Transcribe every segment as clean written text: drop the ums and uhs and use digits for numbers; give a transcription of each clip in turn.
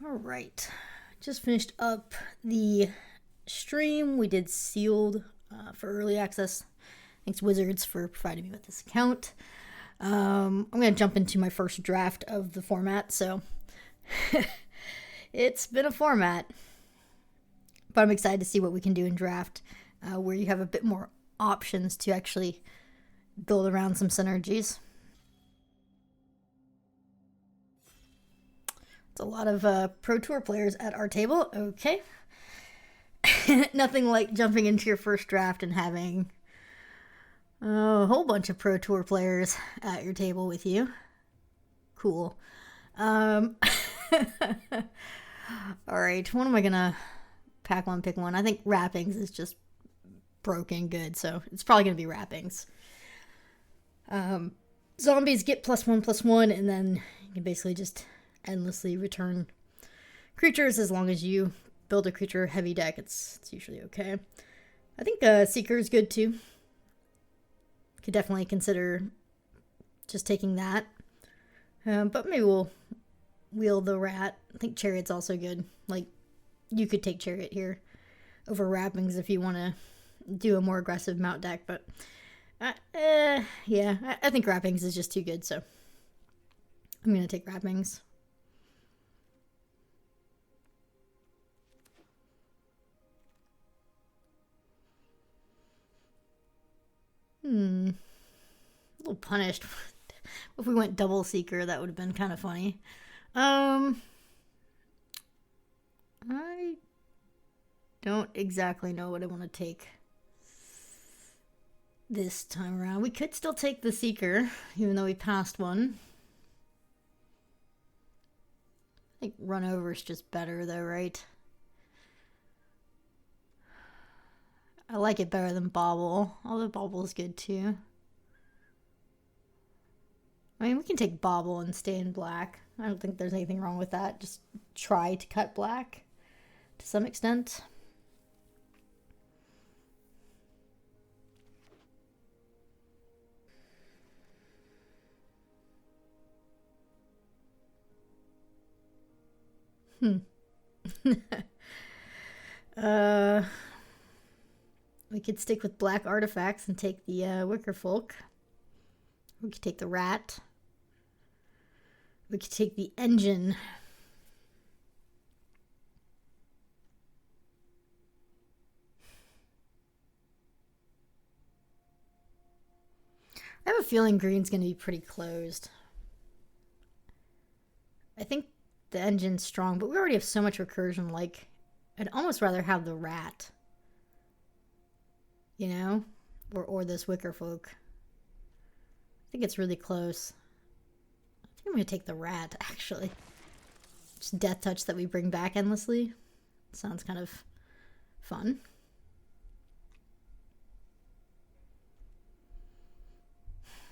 All right, just finished up the stream. We did sealed for early access. Thanks Wizards for providing me with this account. I'm gonna jump into my first draft of the format. So it's been a format, but I'm excited to see what we can do in draft, where you have a bit more options to actually build around some synergies. It's a lot of Pro Tour players at our table. Okay. Nothing like jumping into your first draft and having a whole bunch of Pro Tour players at your table with you. Cool. All right, what am I gonna pack one, pick one? I think Wrappings is just broken good, so it's probably gonna be Wrappings. Zombies get +1/+1, and then you can basically just endlessly return creatures as long as you build a creature heavy deck. It's usually okay. I think Seeker is good too. Could definitely consider just taking that. But maybe we'll wheel the Rat. I think Chariot's also good. Like, you could take Chariot here over Wrappings if you want to do a more aggressive mount deck. But, yeah, I think Wrappings is just too good, so I'm going to take Wrappings. A little punished. If we went double Seeker, that would have been kind of funny. I don't exactly know what I want to take this time around. We could still take the Seeker, even though we passed one. I think Run Over is just better, though, right? I like it better than Bobble, although Bobble is good too. I mean, we can take Bobble and stay in black. I don't think there's anything wrong with that. Just try to cut black to some extent. We could stick with black artifacts and take the Wicker Folk. We could take the Rat. We could take the Engine. I have a feeling green's going to be pretty closed. I think the Engine's strong, but we already have so much recursion. Like, I'd almost rather have the Rat. You know? Or this Wicker Folk. I think it's really close. I think I'm going to take the Rat, actually. Just Death Touch that we bring back endlessly. Sounds kind of fun.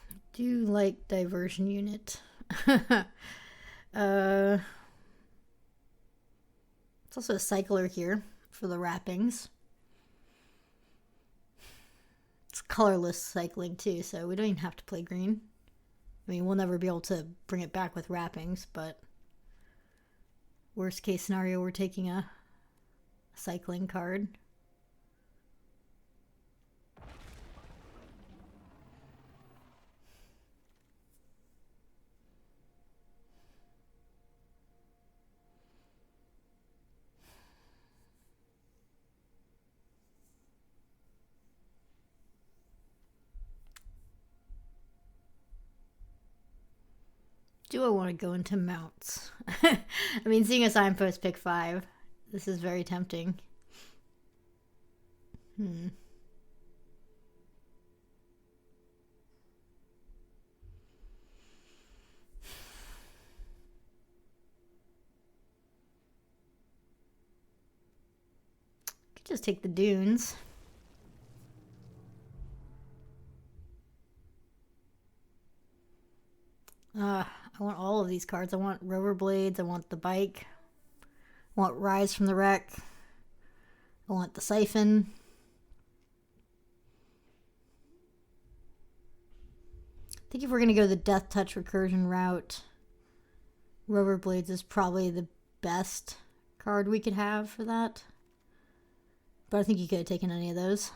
I do like Diversion Unit. It's also a Cycler here for the Wrappings. It's colorless cycling too, so we don't even have to play green. I mean, we'll never be able to bring it back with Wrappings, but worst case scenario, we're taking a cycling card. Do I want to go into mounts? I mean, seeing a signpost pick 5, this is very tempting. Could just take the dunes. I want all of these cards. I want Rover Blades. I want the bike. I want Rise from the Wreck. I want the Siphon. I think if we're going to go the Death Touch recursion route, Rover Blades is probably the best card we could have for that. But I think you could have taken any of those.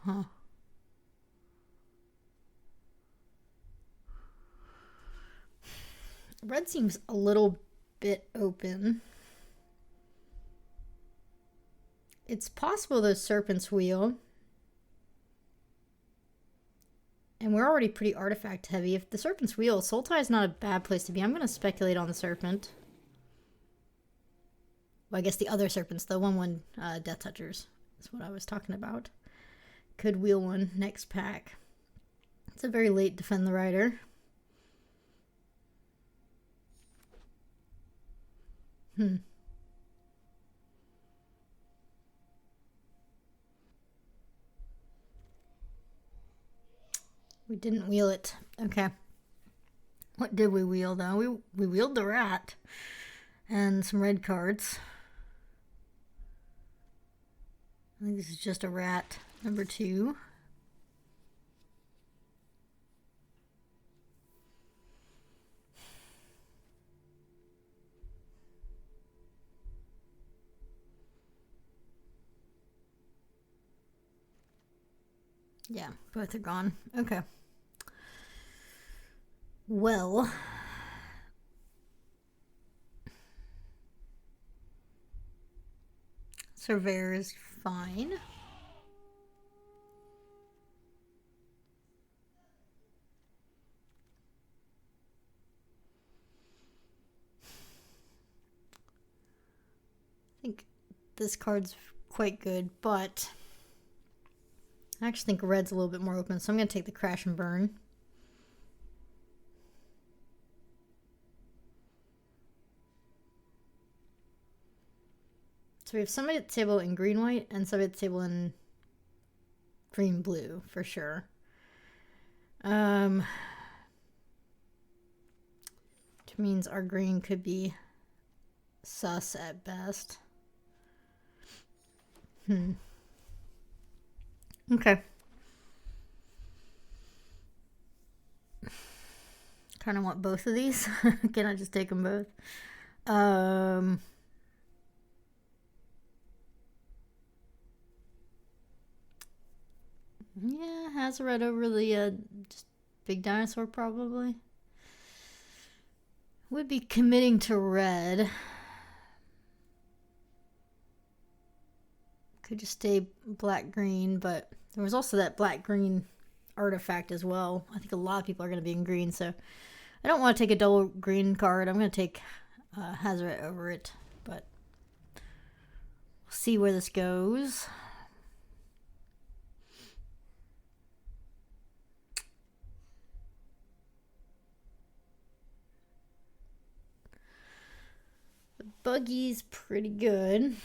Huh. Red seems a little bit open. It's possible the Serpent's Wheel. And we're already pretty artifact heavy. If the Serpent's Wheel, Sultai is not a bad place to be. I'm going to speculate on the Serpent. Well, I guess the other Serpents, the 1/1 Death Touchers is what I was talking about. Could wheel one next pack. It's a very late Defend the Rider. We didn't wheel it. Okay. What did we wheel, though? We wheeled the rat. And some red cards. I think this is just a rat. Number 2. Yeah, both are gone. Okay. Well. Surveyor is fine. I think this card's quite good, but I actually think red's a little bit more open, so I'm going to take the Crash and Burn. So we have somebody at the table in green-white and somebody at the table in green-blue, for sure. Which means our green could be sus at best. Okay. Kind of want both of these. Can I just take them both? Yeah, has a red over the just big dinosaur probably. Would be committing to red. Could just stay black-green, but there was also that black-green artifact as well. I think a lot of people are going to be in green, so I don't want to take a double green card. I'm going to take Hazoret over it, but we'll see where this goes. The buggy's pretty good.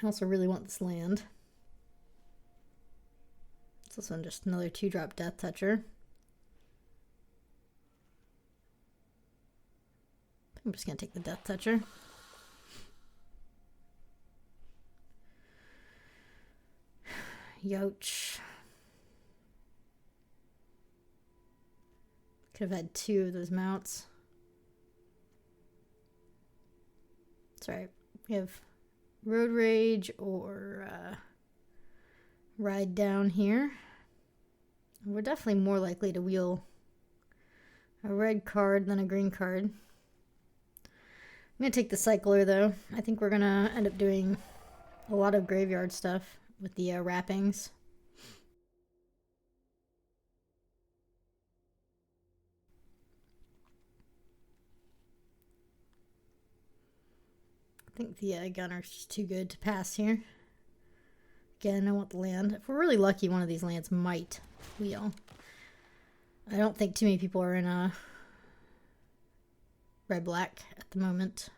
I also really want this land. It's also just another 2-drop Death Toucher. I'm just going to take the Death Toucher. Youch. Could have had 2 of those mounts. That's right. We have Road Rage or Ride Down here. We're definitely more likely to wheel a red card than a green card. I'm going to take the Cycler, though. I think we're going to end up doing a lot of graveyard stuff with the wrappings. I think the Gunner's just too good to pass here. Again, I want the land. If we're really lucky, one of these lands might wheel. I don't think too many people are in a red-black at the moment.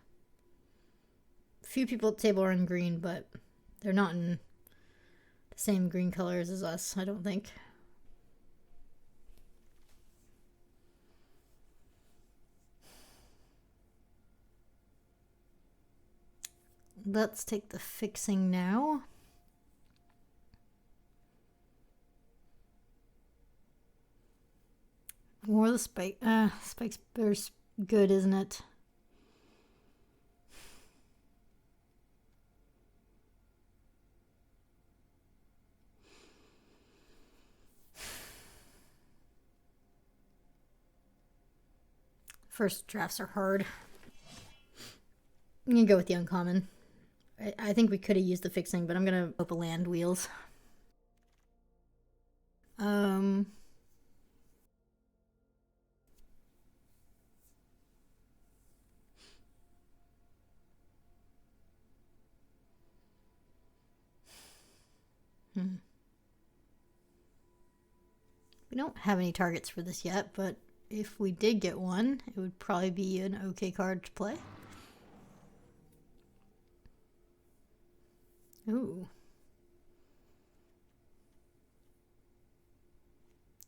A few people at the table are in green, but they're not in the same green colors as us, I don't think. Let's take the fixing now. More of the spike. Spike's there's good, isn't it? First drafts are hard. I'm gonna go with the uncommon. I think we could have used the fixing, but I'm gonna hope a land wheels. We don't have any targets for this yet, but if we did get one, it would probably be an okay card to play. Ooh.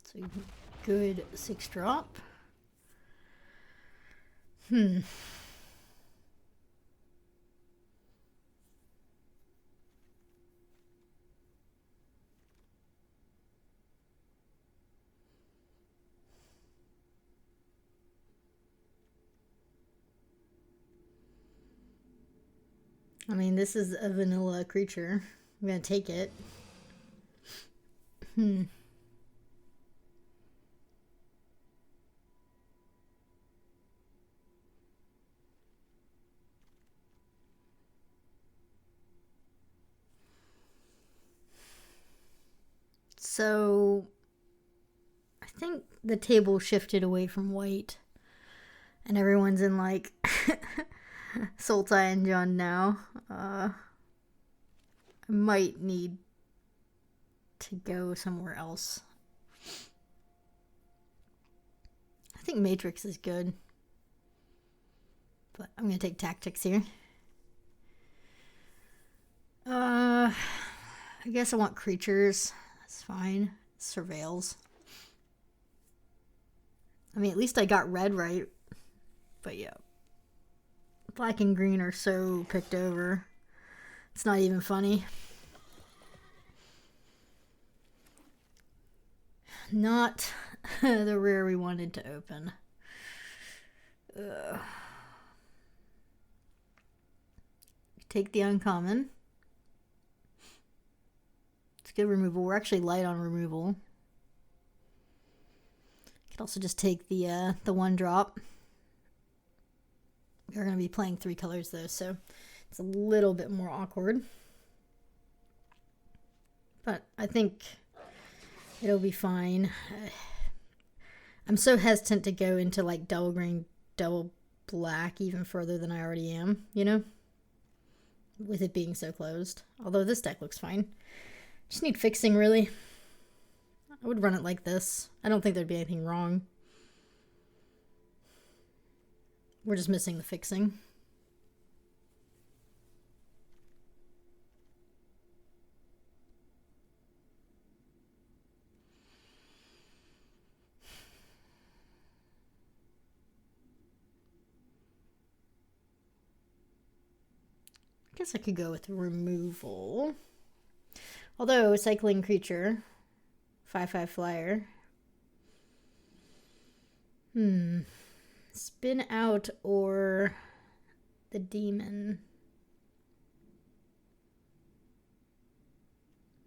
So good 6-drop. I mean, this is a vanilla creature. I'm gonna take it. So, I think the table shifted away from white. And everyone's in, like, Sultai and John now. I might need to go somewhere else. I think Matrix is good. But I'm going to take Tactics here. I guess I want creatures. That's fine. Surveils. I mean, at least I got red right. But yeah. Black and green are so picked over. It's not even funny. Not the rare we wanted to open. Take the uncommon. It's good removal. We're actually light on removal. Could also just take the 1-drop. We're going to be playing 3 colors though, so it's a little bit more awkward. But I think it'll be fine. I'm so hesitant to go into like double green, double black even further than I already am, you know? With it being so closed. Although this deck looks fine. Just need fixing, really. I would run it like this. I don't think there'd be anything wrong. We're just missing the fixing. I guess I could go with removal. Although, cycling creature, 5/5 flyer. Spin out or the demon.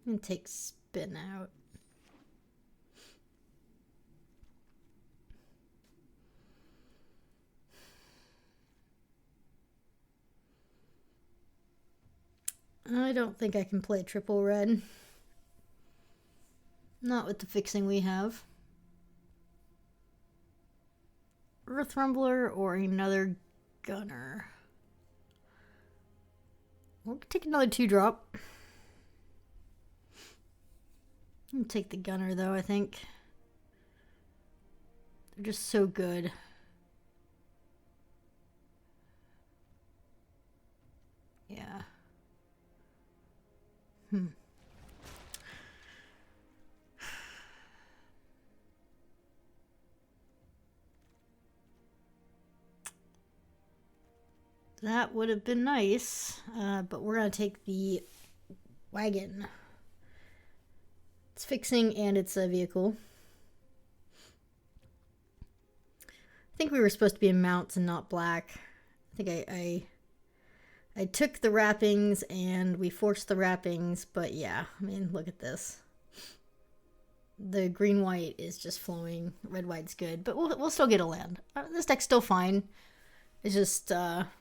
I'm gonna take spin out. I don't think I can play triple red. Not with the fixing we have. Earth Rumbler or another Gunner. We'll take another 2-drop. I'll take the Gunner though, I think. They're just so good. Yeah. That would have been nice, but we're going to take the wagon. It's fixing and it's a vehicle. think we were supposed to be in mounts and not black. I think I took the wrappings and we forced the wrappings, but yeah, I mean, look at this. The green-white is just flowing. Red-white's good, but we'll still get a land. This deck's still fine. It's just,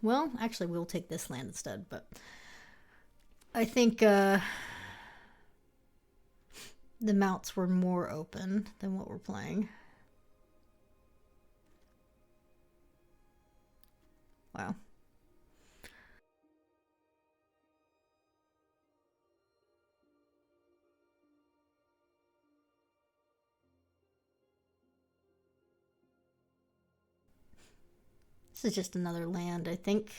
well, actually, we'll take this land instead, but I think the mounts were more open than what we're playing. Wow. This is just another land, I think.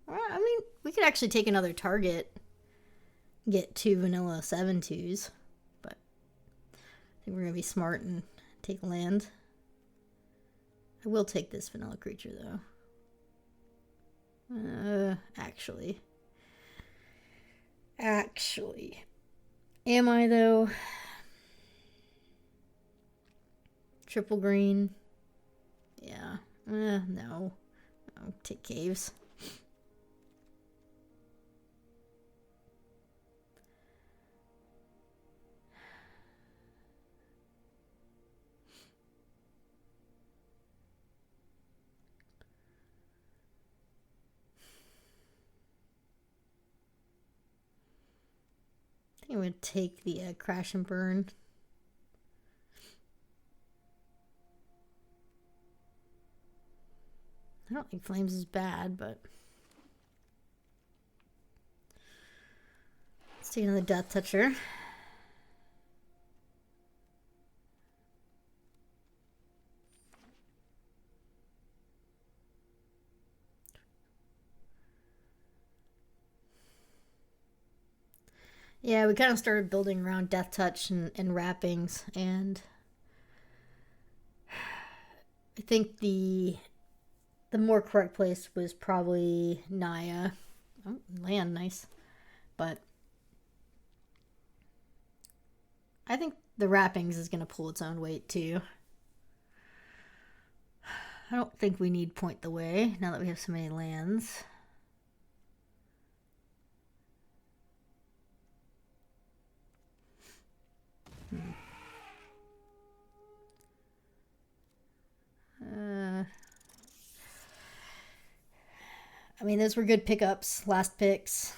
I mean, we could actually take another target, get 2 vanilla 7/2s, but I think we're going to be smart and take land. I will take this vanilla creature, though. Actually. Am I, though? Triple green. Yeah. No. I'll take caves. I think I'm going to take the crash and burn. I don't think flames is bad, but let's take another Death Toucher. Yeah, we kind of started building around Death Touch and wrappings, and I think the more correct place was probably Naya. Oh, land, nice. But I think the wrappings is going to pull its own weight, too. I don't think we need Point the Way, now that we have so many lands. I mean, those were good pickups, last picks.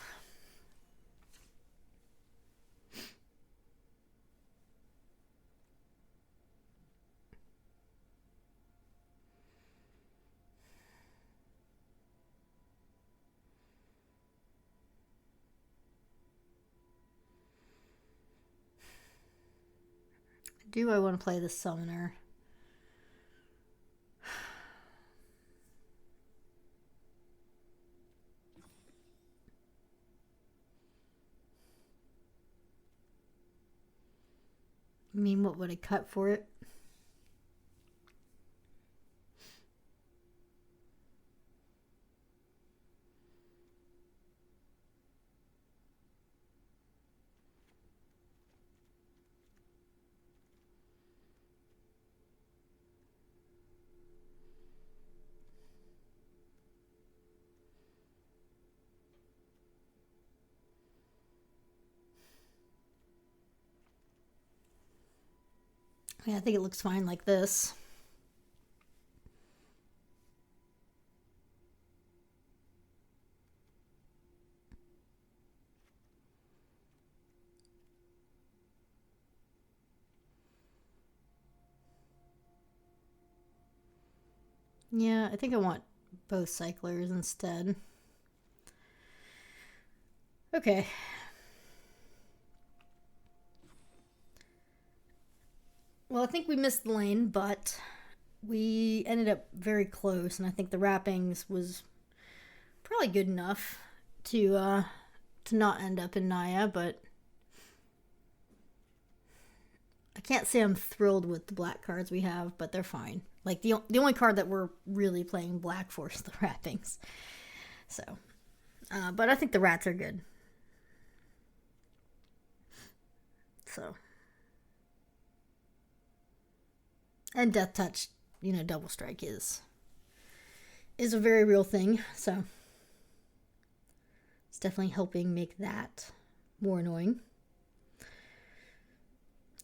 Do I want to play the Summoner? I mean, what would I cut for it? Yeah, I think it looks fine like this. Yeah, I think I want both cyclers instead. Okay. Well, I think we missed the lane, but we ended up very close, and I think the wrappings was probably good enough to not end up in Naya, but I can't say I'm thrilled with the black cards we have, but they're fine. Like, the only card that we're really playing black for is the wrappings. So, but I think the rats are good. So, and Death Touch, you know, Double Strike is is a very real thing, so it's definitely helping make that more annoying.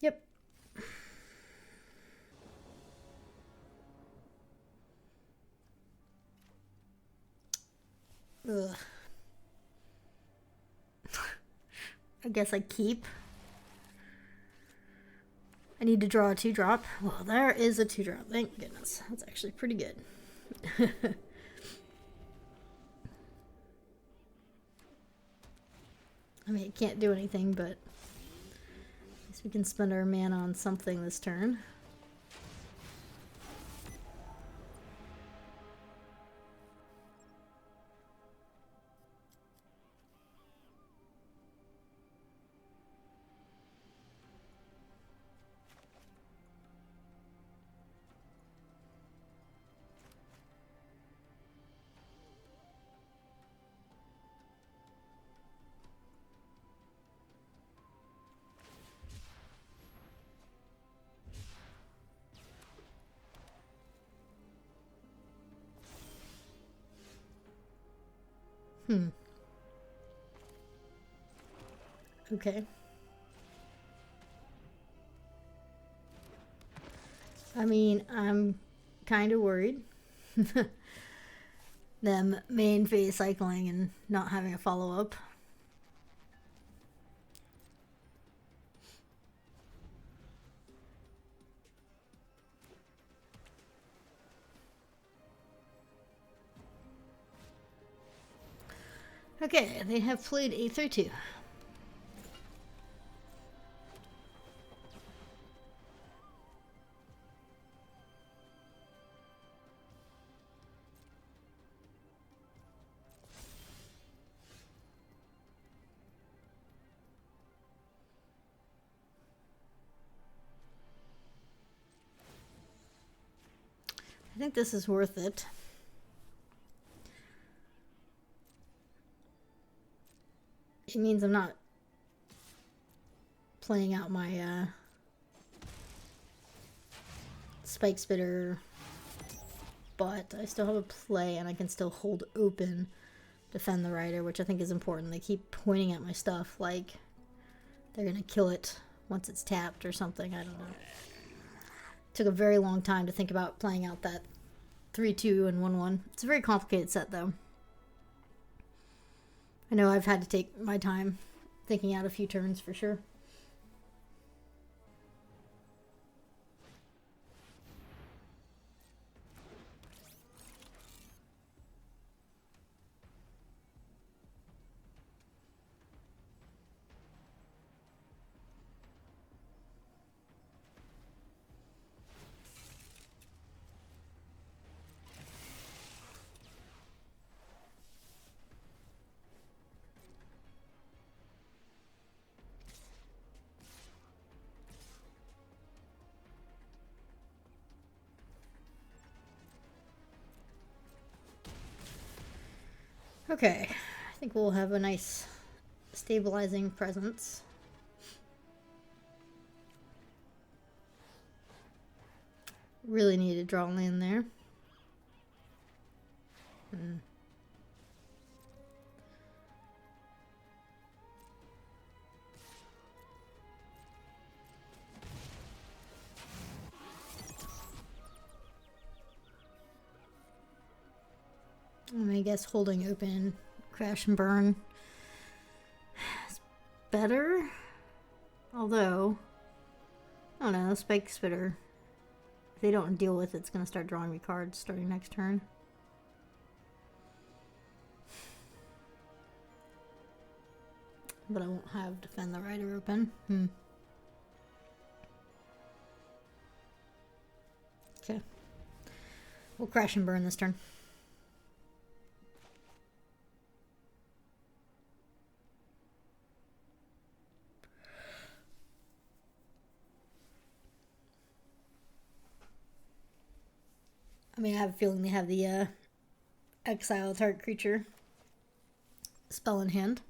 Yep. Ugh. I guess I keep. I need to draw a 2-drop. Well, there is a 2-drop. Thank goodness. That's actually pretty good. I mean, it can't do anything, but at least we can spend our mana on something this turn. Okay. I mean, I'm kind of worried. Them main phase cycling and not having a follow-up. Okay, they have played Aether 2. I think this is worth it. It means I'm not playing out my Spike Spitter, but I still have a play and I can still hold open, defend the rider, which I think is important. They keep pointing at my stuff like they're gonna kill it once it's tapped or something. I don't know. Took a very long time to think about playing out that 3-2 and 1-1. It's a very complicated set though. I know I've had to take my time thinking out a few turns for sure. Okay, I think we'll have a nice stabilizing presence. Really need to draw land there. I guess holding open, crash and burn is better. Although, I don't know, Spike Spitter, if they don't deal with it, it's going to start drawing me cards starting next turn. But I won't have Defend the Rider open. Okay. We'll crash and burn this turn. I mean, I have a feeling they have the exile target creature spell in hand.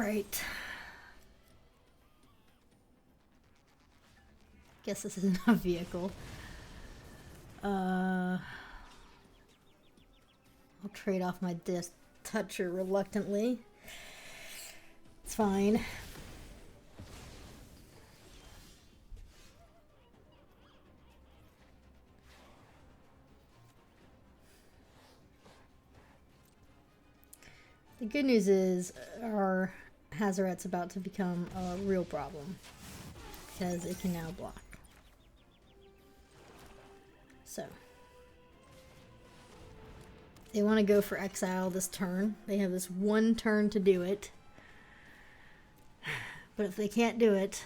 Alright. Guess this isn't a vehicle. I'll trade off my disc toucher reluctantly. It's fine. The good news is our Hazoret's about to become a real problem because it can now block. So they want to go for exile this turn. They have this one turn to do it. But if they can't do it,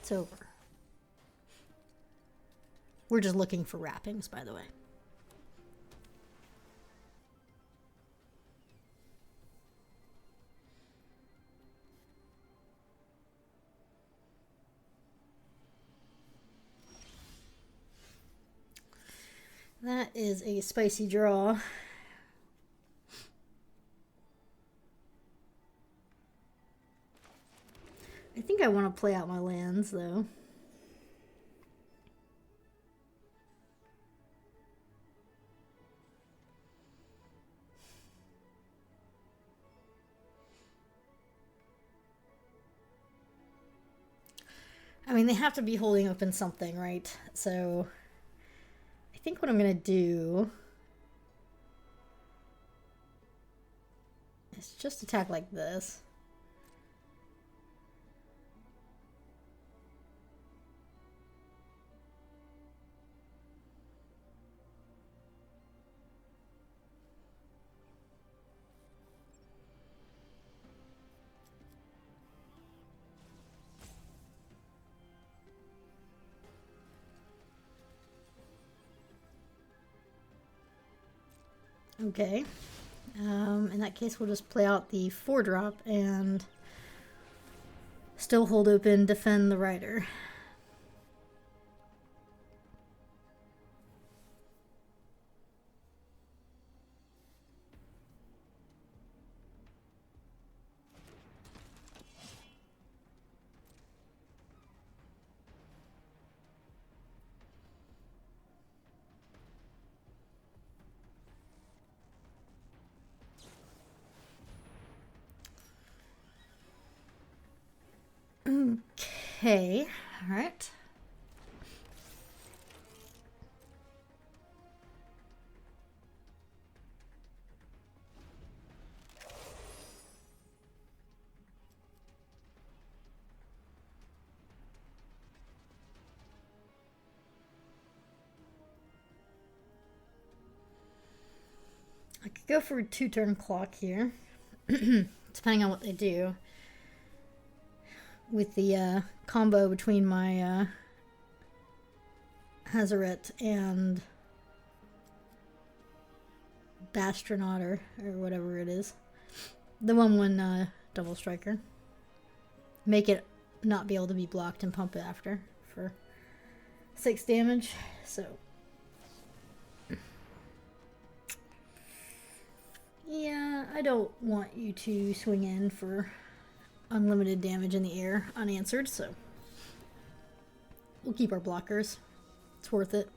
it's over. We're just looking for wrappings, by the way. That is a spicy draw. I think I want to play out my lands, though. I mean, they have to be holding open something, right? So I think what I'm going to do is just attack like this. Okay, in that case we'll just play out the 4-drop and still hold open, defend the rider. Okay, all right. I could go for a 2-turn clock here, depending on what they do. With the combo between my Hazoret and Bastronaut or whatever it is. The 1/1 double striker. Make it not be able to be blocked and pump it after for 6 damage. So yeah, I don't want you to swing in for unlimited damage in the air unanswered, so we'll keep our blockers. It's worth it.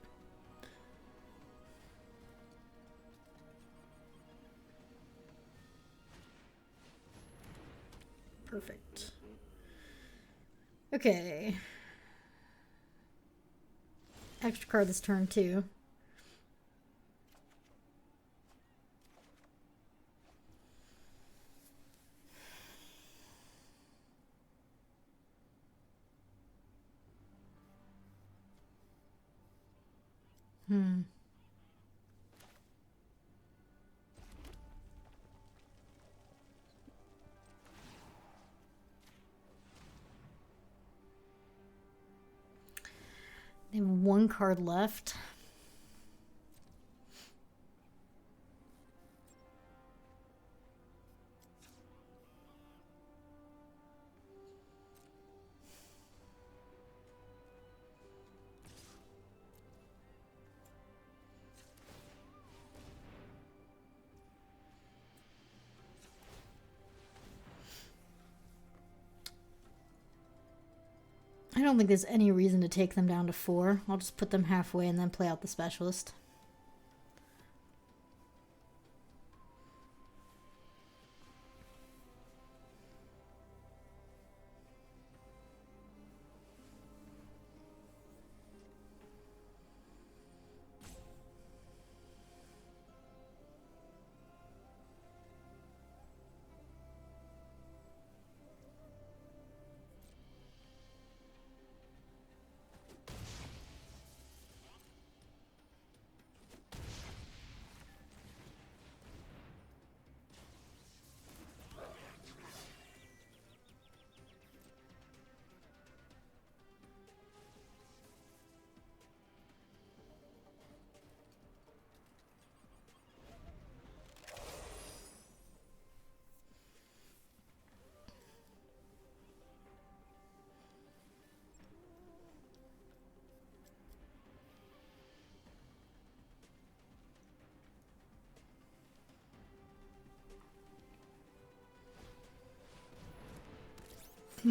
Perfect. Okay. Extra card this turn too. They have 1 card left. I don't think there's any reason to take them down to 4. I'll just put them halfway and then play out the specialist.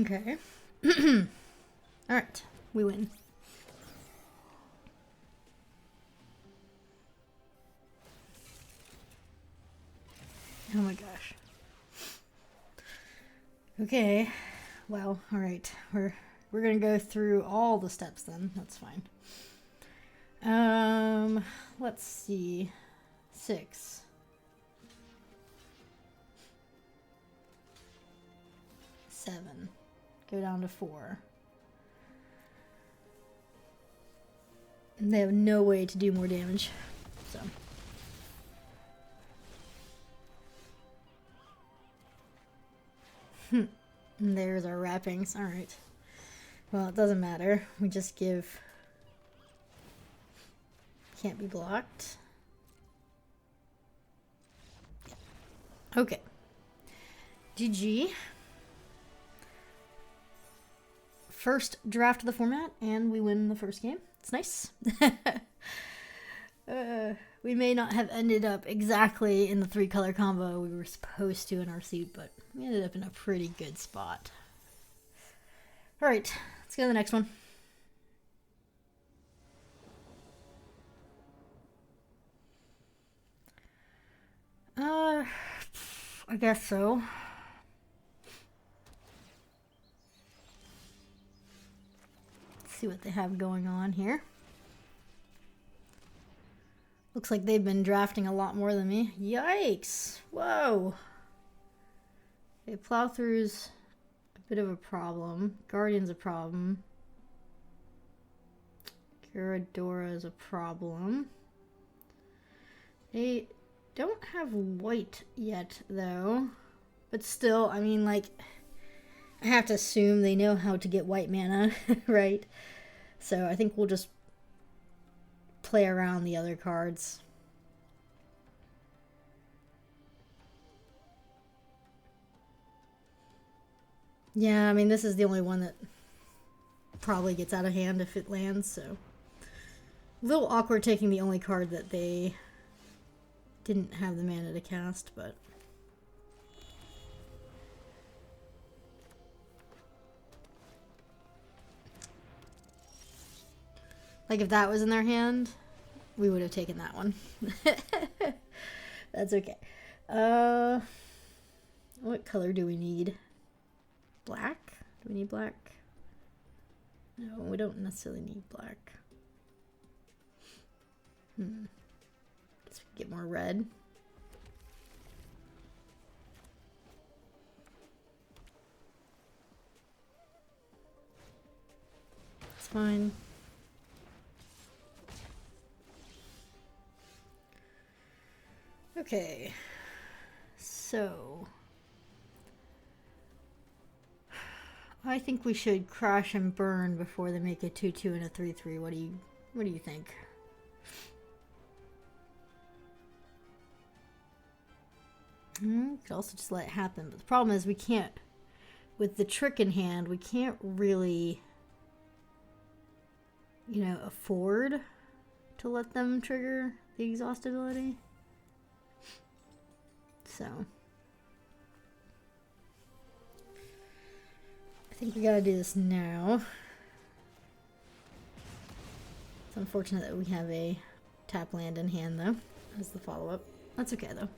Okay. Alright, we win. Oh my gosh. Okay. Well, alright. We're gonna go through all the steps then. That's fine. Let's see. 6. 7. Go down to 4. And they have no way to do more damage. So. And there's our wrappings. Alright. Well, it doesn't matter. We just give... Can't be blocked. Yeah. Okay. GG. First draft of the format, and we win the first game. It's nice. We may not have ended up exactly in the 3-color combo we were supposed to in our suit, but we ended up in a pretty good spot. Alright, let's go to the next one. I guess so. Let's see what they have going on here. Looks like they've been drafting a lot more than me. Yikes! Whoa! Okay, Plowthrough's a bit of a problem. Guardian's a problem. Curadora is a problem. They don't have white yet, though. But still, I mean, like, I have to assume they know how to get white mana, right? So I think we'll just play around the other cards. Yeah, I mean, this is the only one that probably gets out of hand if it lands, so. A little awkward taking the only card that they didn't have the mana to cast, but. Like, if that was in their hand, we would have taken that one. That's okay. What color do we need? Black? Do we need black? No, we don't necessarily need black. Guess we can get more red. It's fine. Okay, so I think we should crash and burn before they make a 2/2 and a 3/3. What do you think? We could also just let it happen, but the problem is we can't, with the trick in hand, we can't really, you know, afford to let them trigger the exhaust ability. So I think we gotta do this now. It's unfortunate that we have a tap land in hand, though, as the follow-up. That's okay, though.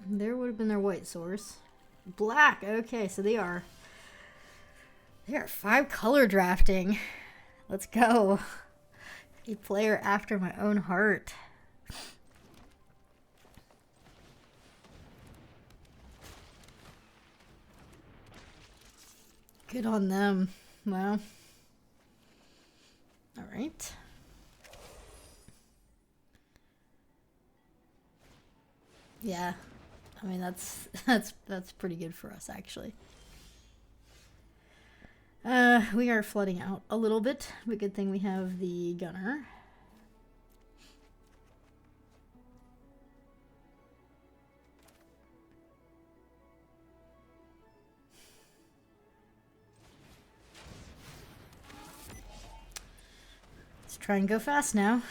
There would have been their white source. Black! Okay, so they are 5-color drafting. Let's go. A player after my own heart. Good on them. Well. Alright. Yeah. I mean, that's pretty good for us, actually. We are flooding out a little bit, but good thing we have the gunner. Let's try and go fast now.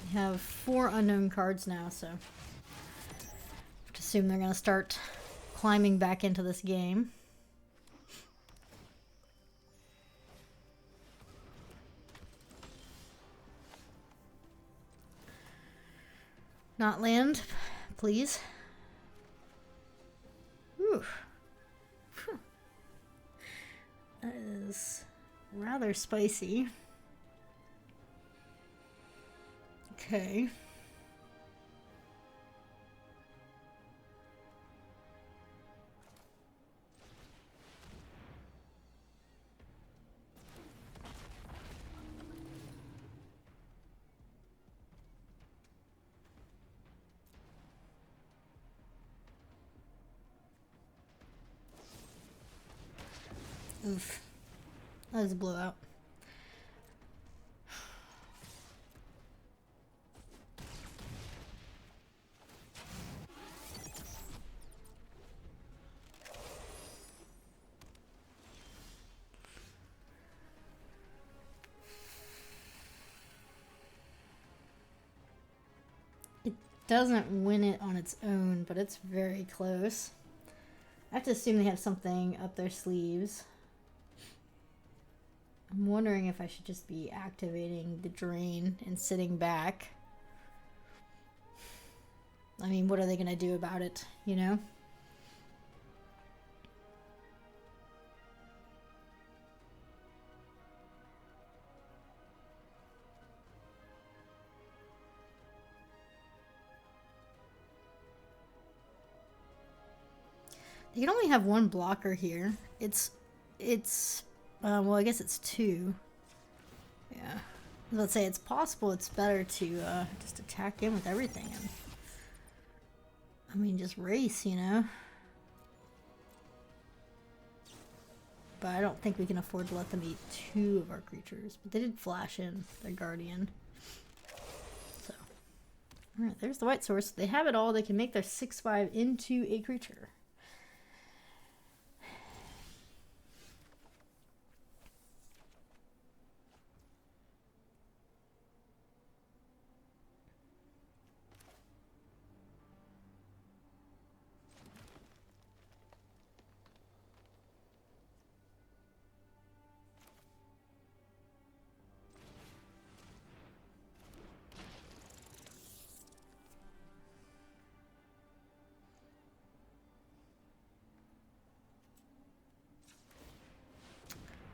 We have 4 unknown cards now, so I have to assume they're going to start climbing back into this game. Not land, please. Whew. Whew. That is rather spicy. Okay. Oof. That was a blowout. It doesn't win it on its own, but it's very close. I have to assume they have something up their sleeves. I'm wondering if I should just be activating the drain and sitting back. I mean, what are they going to do about it, you know? They can only have 1 blocker here. Well, I guess it's 2. Yeah. Let's say it's possible. It's better to just attack in with everything. And, I mean, just race, you know? But I don't think we can afford to let them eat 2 of our creatures. But they did flash in their guardian. So, alright, there's the white source. They have it all. They can make their 6/5 into a creature.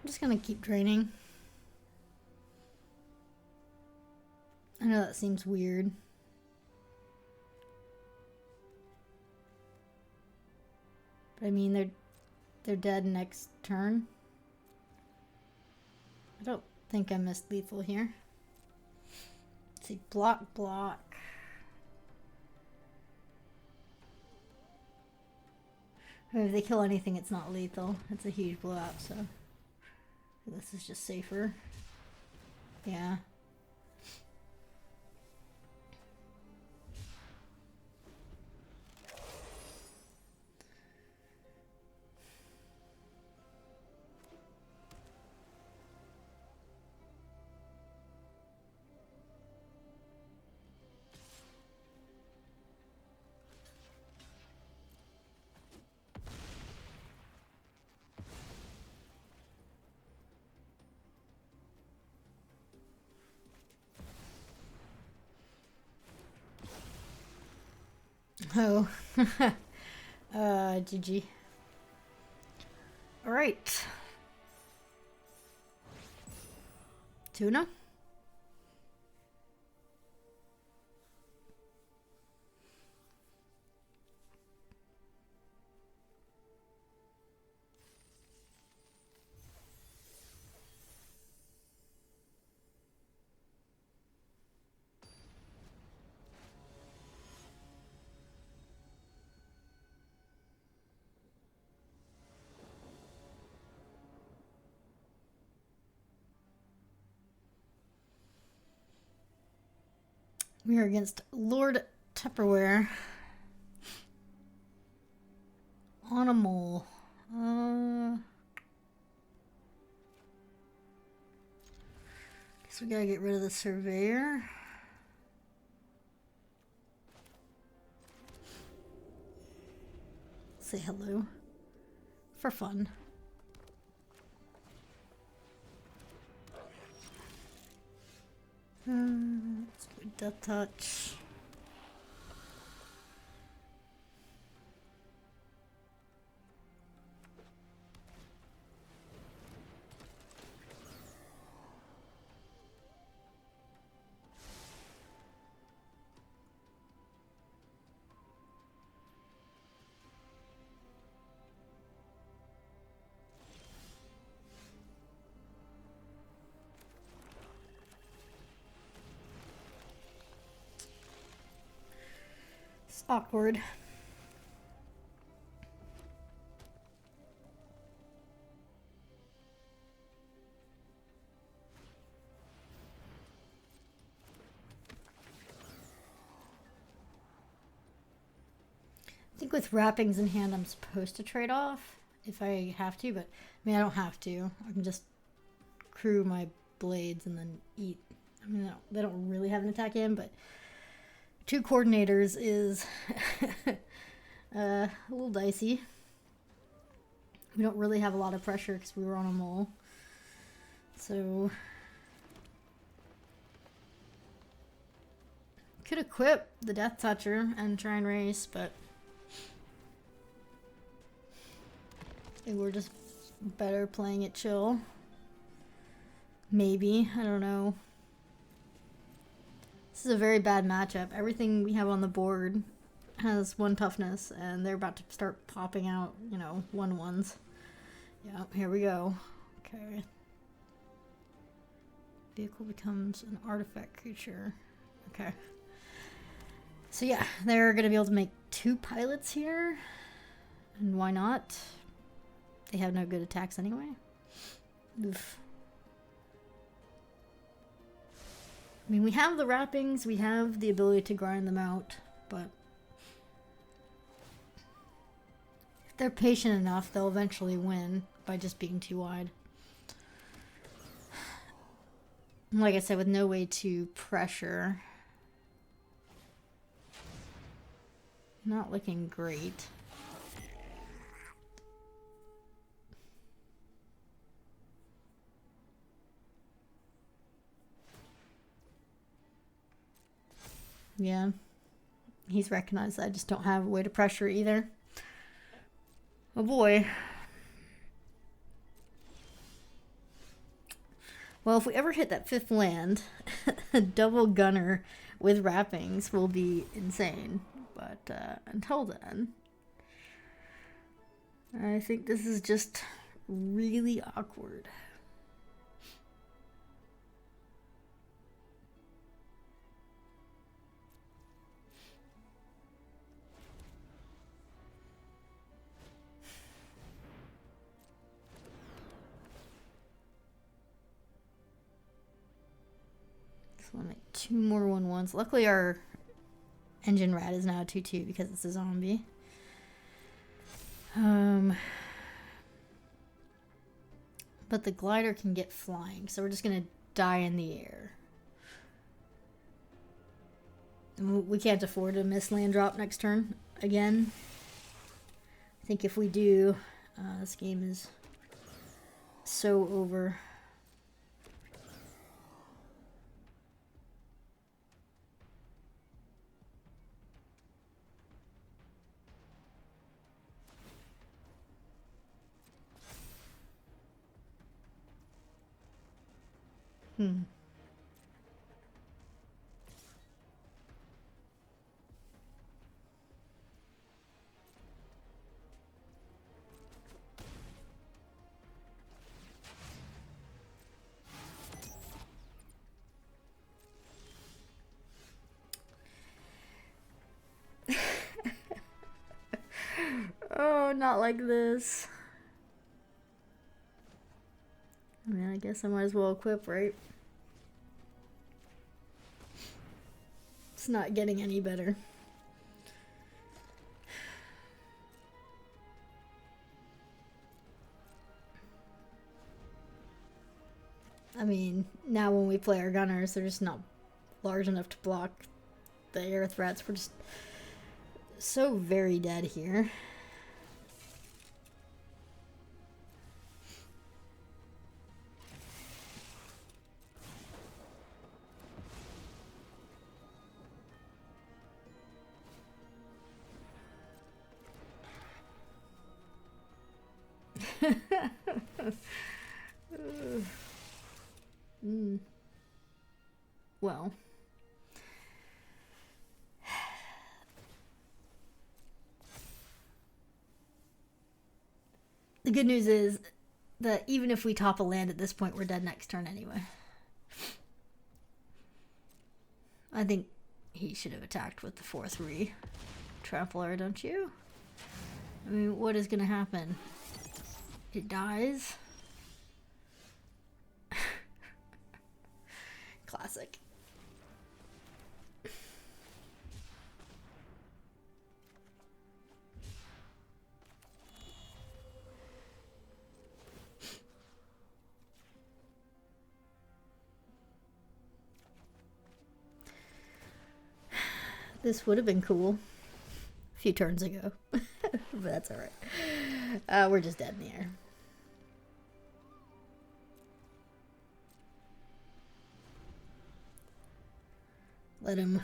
I'm just gonna keep draining. I know that seems weird. But I mean, they're dead next turn. I don't think I missed lethal here. Let's see, block, block. If they kill anything, it's not lethal. It's a huge blowout, so this is just safer. Yeah. Oh. GG. Alright. Tuna? We are against LordTupperware on a mole. Guess we gotta get rid of the surveyor. Say hello for fun. Let's go Death Touch. It's awkward. I think with wrappings in hand, I'm supposed to trade off if I have to, but I mean, I don't have to. I can just crew my blades and then eat. I mean, they don't really have an attack in, but 2 coordinators is a little dicey. We don't really have a lot of pressure because we were on a mole. So could equip the Death Toucher and try and race, but I think we're just better playing it chill. Maybe, I don't know. This is a very bad matchup. Everything we have on the board has 1 toughness, and they're about to start popping out, you know, 1/1s. Yeah, here we go. Okay. Vehicle becomes an artifact creature. Okay. So yeah, they're going to be able to make 2 pilots here. And why not? They have no good attacks anyway. Oof. I mean, we have the wrappings, we have the ability to grind them out, but if they're patient enough, they'll eventually win by just being too wide. Like I said, with no way to pressure. Not looking great. Yeah, he's recognized that I just don't have a way to pressure either. Oh boy. Well, if we ever hit that 5th land, a double gunner with wrappings will be insane. But until then, I think this is just really awkward. So I'll make 2 more 1/1s. Luckily our engine rat is now a 2/2 because it's a zombie. But the glider can get flying, so we're just gonna die in the air. We can't afford to miss land drop next turn again. I think if we do, this game is so over. Hmm. Oh, not like this. I mean, I guess I might as well equip, right? It's not getting any better. I mean, now when we play our gunners, they're just not large enough to block the air threats. We're just so very dead here. Well. The good news is that even if we top a land at this point, we're dead next turn anyway. I think he should have attacked with the 4/3 Trampler, don't you? I mean, what is going to happen? It dies? Classic. This would have been cool a few turns ago, but that's alright. We're just dead in the air. Let him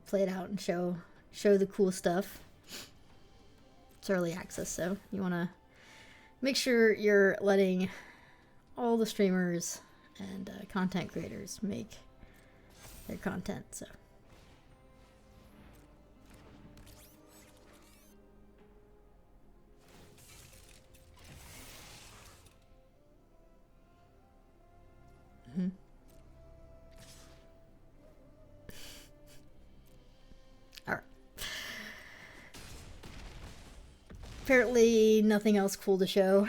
play it out and show the cool stuff. It's early access, so you want to make sure you're letting all the streamers and content creators make their content. So alright. Apparently nothing else cool to show.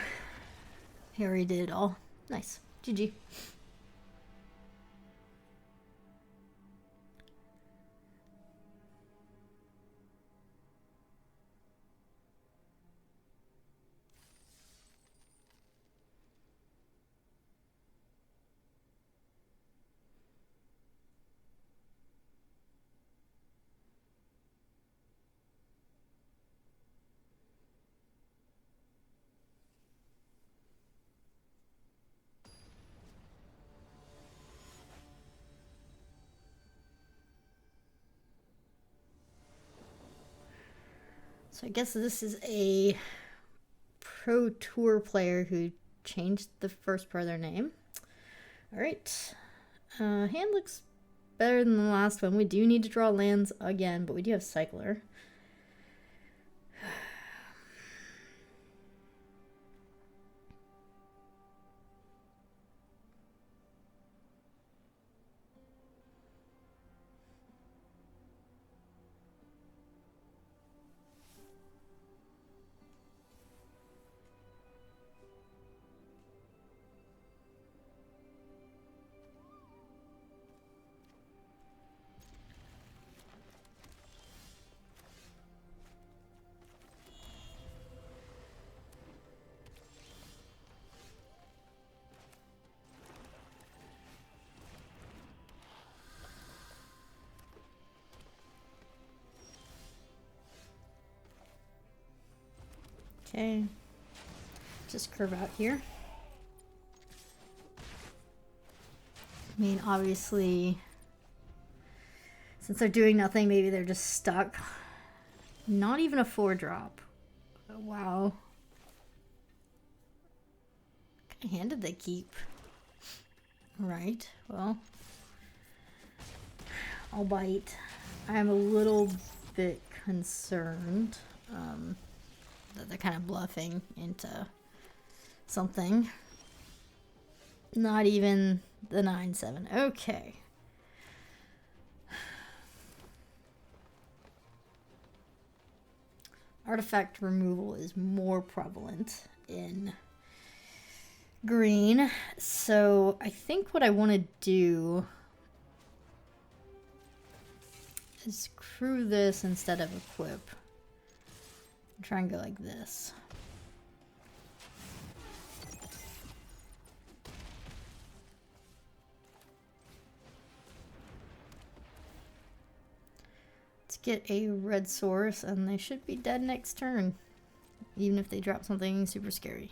He already did it all. Nice. GG. So I guess this is a Pro Tour player who changed the first part of their name. Alright. Hand looks better than the last one. We do need to draw lands again, but we do have Cycler. Okay, just curve out here. I mean, obviously, since they're doing nothing, maybe they're just stuck. Not even a 4-drop. Oh, wow. What kind of hand did they keep? Right, well, I'll bite. I'm a little bit concerned that they're kind of bluffing into something. Not even the 9/7. Okay. Artifact removal is more prevalent in green, so I think what I want to do is crew this instead of equip. Try and go like this. Let's get a red source, and they should be dead next turn, even if they drop something super scary.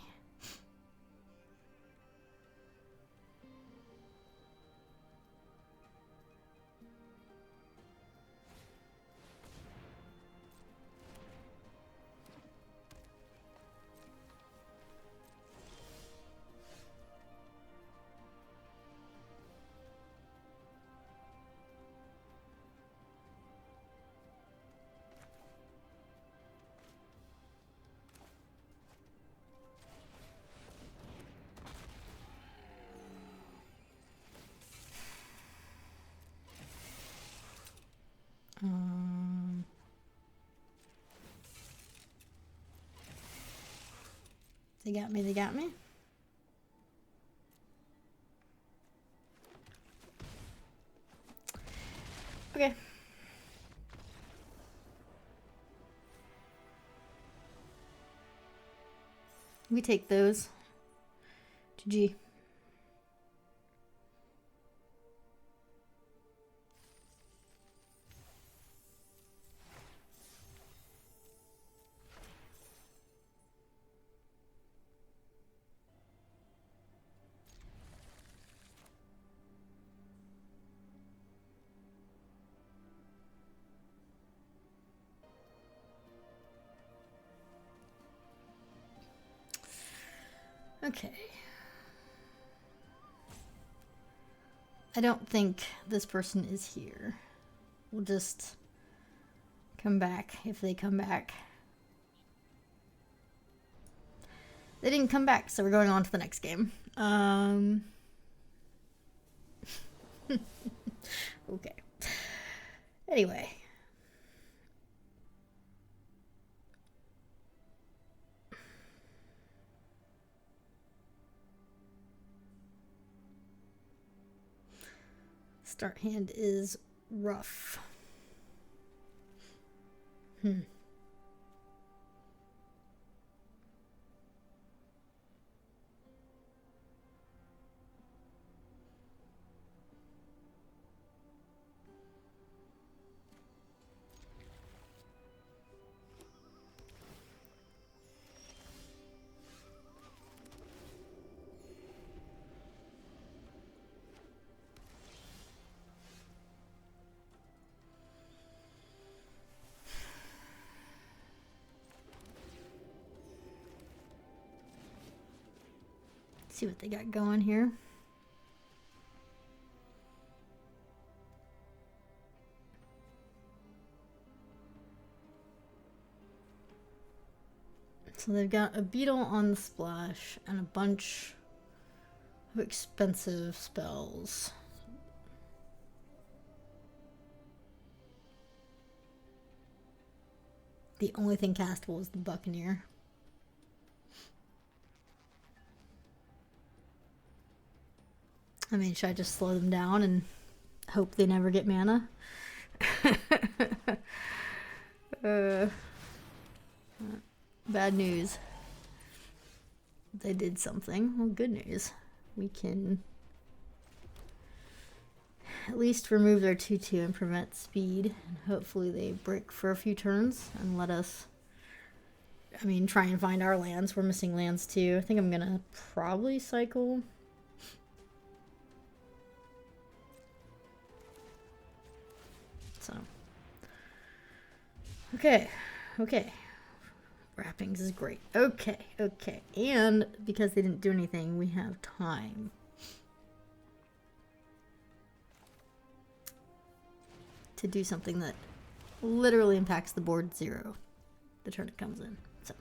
They got me, they got me. Okay. We take those. GG. Okay. I don't think this person is here. We'll just come back if they come back. They didn't come back, so we're going on to the next game. Okay. Anyway. Start hand is rough. See what they got going here. So they've got a beetle on the splash and a bunch of expensive spells. The only thing castable is the Buccaneer. I mean, should I just slow them down and hope they never get mana? Bad news. They did something. Well, good news. We can at least remove their 2/2 and prevent speed. And hopefully they break for a few turns and let us, I mean, try and find our lands. We're missing lands too. I think I'm gonna probably cycle. So, okay. Wrappings is great. Okay. And because they didn't do anything, we have time. to do something that literally impacts the board 0 the turn it comes in. So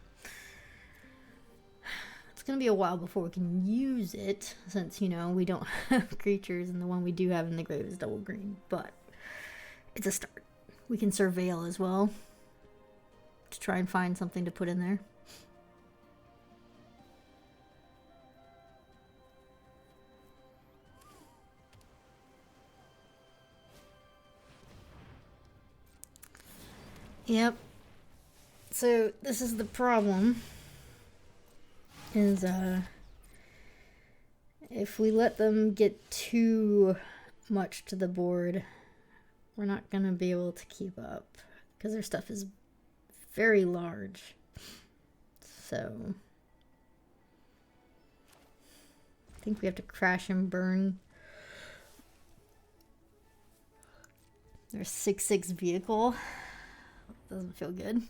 it's going to be a while before we can use it, since, you know, we don't have creatures and the one we do have in the grave is double green, but it's a start. We can surveil as well to try and find something to put in there. Yep. So this is the problem, is if we let them get too much to the board, we're not gonna be able to keep up because their stuff is very large. So I think we have to crash and burn their 6/6 vehicle. Doesn't feel good.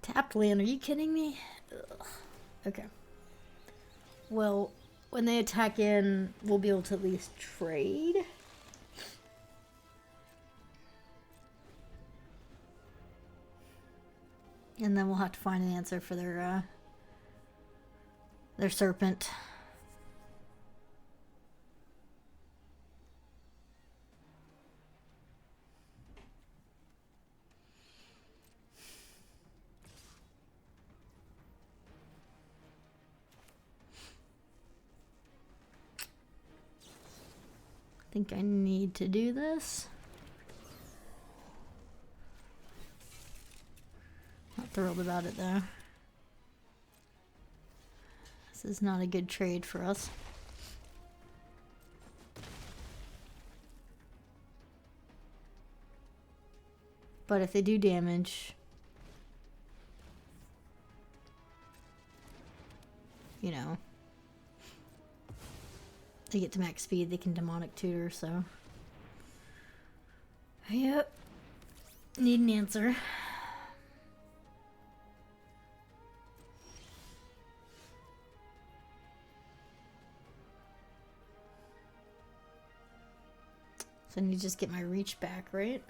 Tapped land, are you kidding me? Ugh. Okay. Well, when they attack in, we'll be able to at least trade. And then we'll have to find an answer for their serpent. I think I need to do this. Not thrilled about it though. This is not a good trade for us. But if they do damage, you know, they get to max speed, they can demonic tutor, so. Yep. Need an answer. So I need to just get my reach back, right?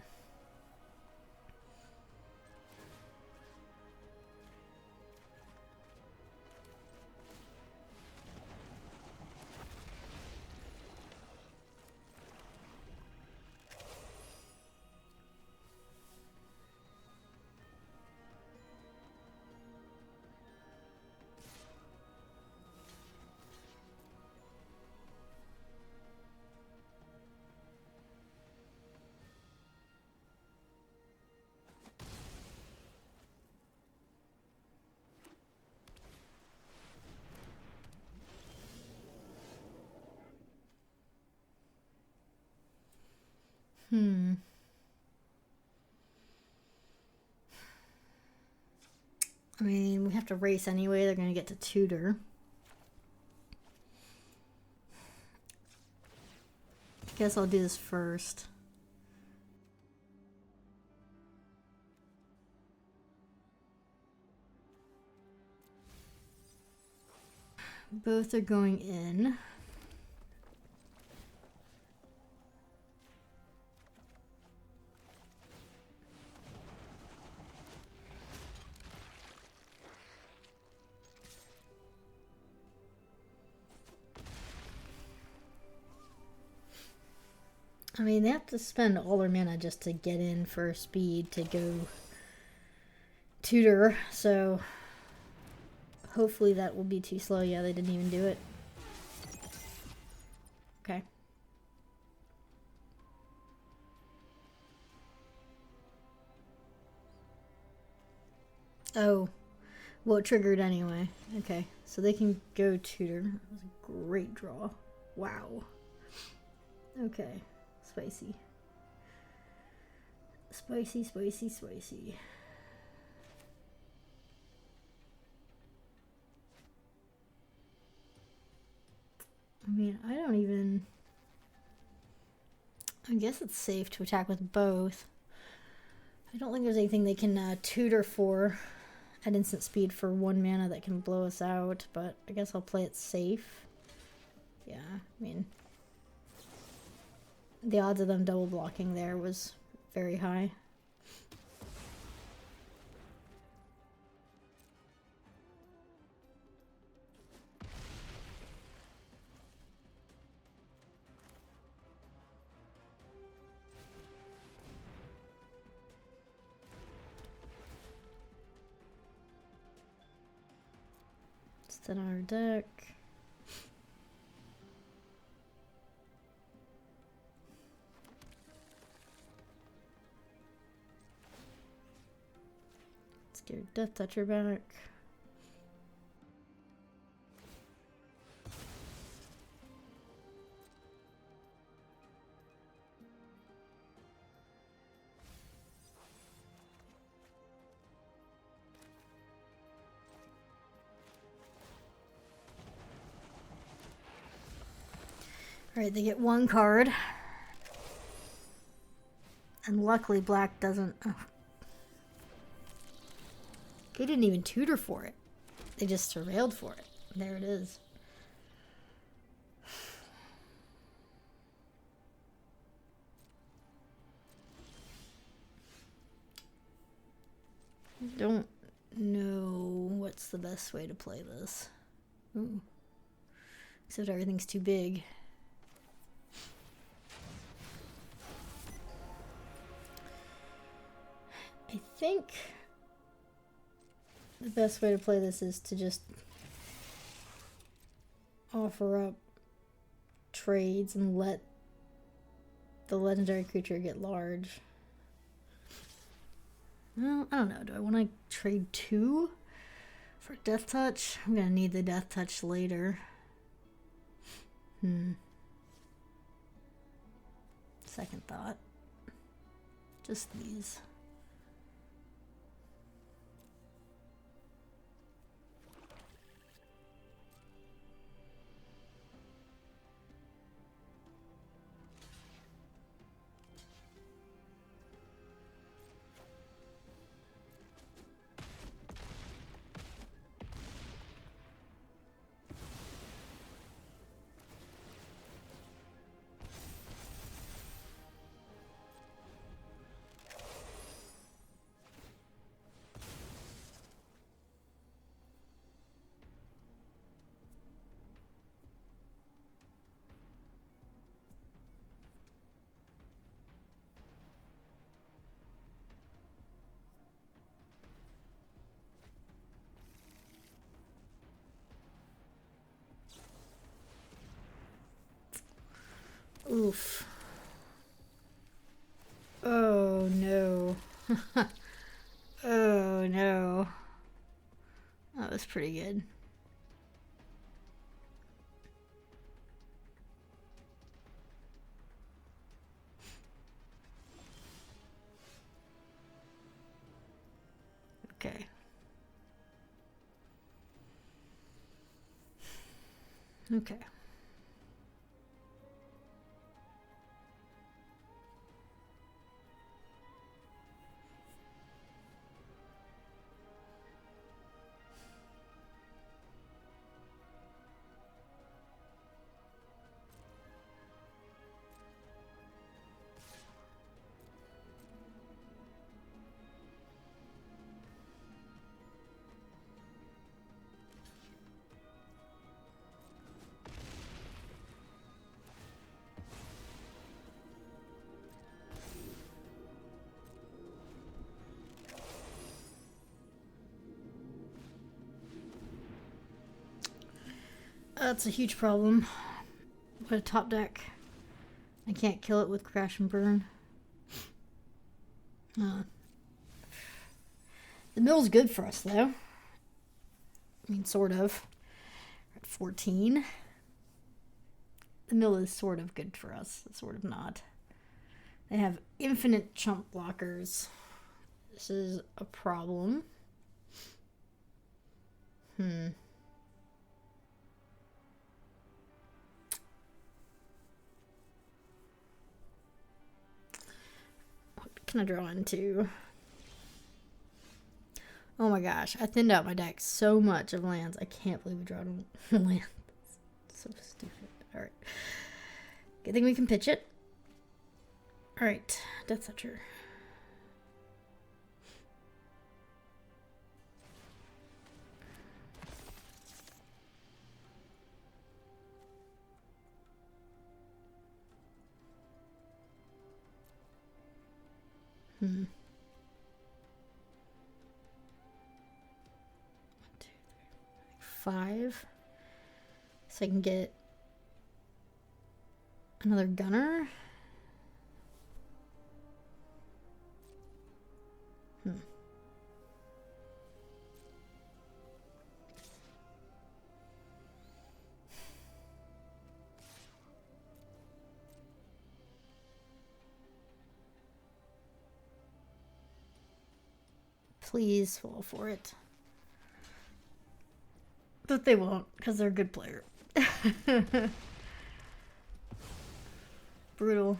I mean, we have to race anyway. They're going to get to tutor. Guess I'll do this first. Both are going in. I mean, they have to spend all their mana just to get in for speed to go tutor, so hopefully that will be too slow. Yeah, they didn't even do it. Okay. Oh, well, it triggered anyway. Okay, so they can go tutor. That was a great draw. Wow. Okay. Spicy. Spicy, spicy, spicy. I mean, I don't even... I guess it's safe to attack with both. I don't think there's anything they can tutor for at instant speed for 1 mana that can blow us out, but I guess I'll play it safe. Yeah, I mean, the odds of them double blocking there was very high. It's in our deck. Let's get our Death Toucher back. Alright, they get 1 card. And luckily black doesn't... Oh. They didn't even tutor for it. They just surveilled for it. There it is. Don't know what's the best way to play this. Ooh. Except everything's too big. I think the best way to play this is to just offer up trades and let the legendary creature get large. Well, I don't know. Do I want to trade 2 for Death Touch? I'm going to need the Death Touch later. Second thought. Just these. Oof. Oh no. Oh no. That was pretty good. Okay. Okay. That's a huge problem. Put a top deck. I can't kill it with Crash and Burn. The mill's good for us, though. I mean, sort of. We're at 14. the mill is sort of good for us, sort of not. They have infinite chump blockers. This is a problem. What can I draw into? Oh my gosh, I thinned out my deck so much of lands. I can't believe we drew land. So stupid. Alright. Good thing we can pitch it. Alright, Death Toucher. One, two, three, 5. So I can get another gunner. Please fall for it. But they won't, because they're a good player. Brutal.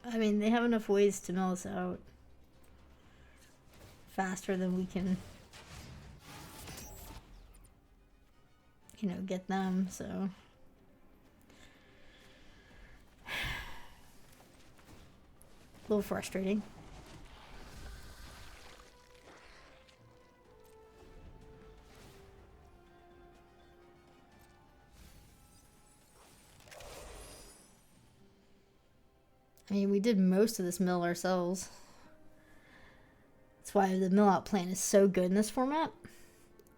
I mean, they have enough ways to mill us out faster than we can, you know, get them, so. A little frustrating. I mean, we did most of this mill ourselves. That's why the mill out plan is so good in this format.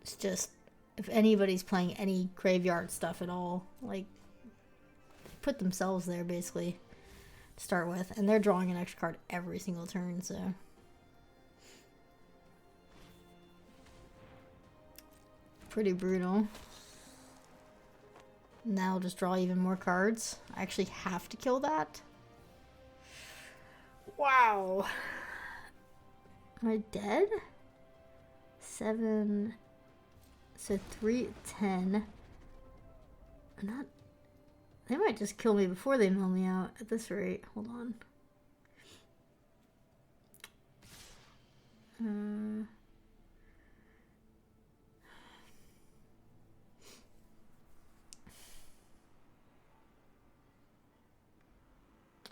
It's just, if anybody's playing any graveyard stuff at all, like, put themselves there basically to start with. And they're drawing an extra card every single turn, so. Pretty brutal. Now I'll just draw even more cards. I actually have to kill that. Wow. Am I dead? 7. So 3, 10. I'm not. They might just kill me before they mill me out at this rate. Hold on.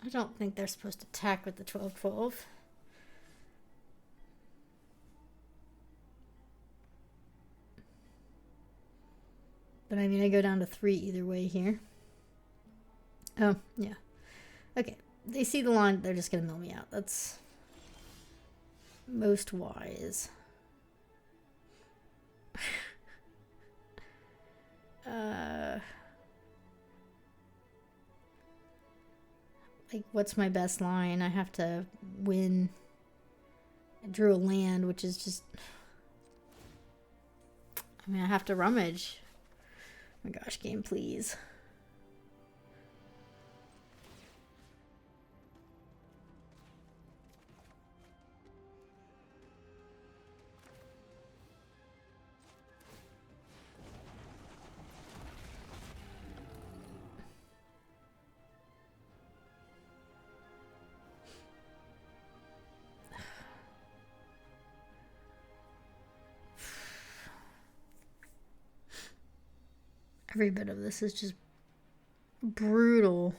I don't think they're supposed to attack with the 12-12. But I mean, I go down to 3 either way here. Oh, yeah. Okay. They see the line, they're just going to mill me out. That's most wise. Like, what's my best line? I have to win. I drew a land, which is just... I mean, I have to rummage. Oh my gosh, game, please. Every bit of this is just brutal.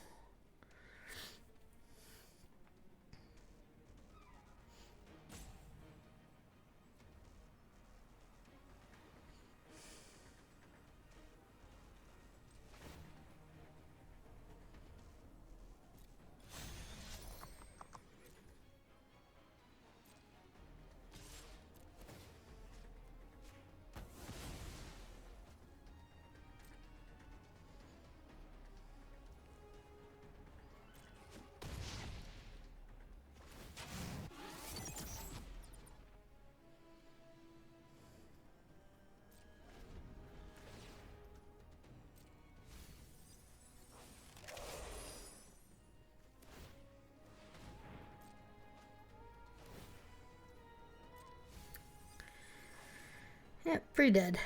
Yeah, pretty dead.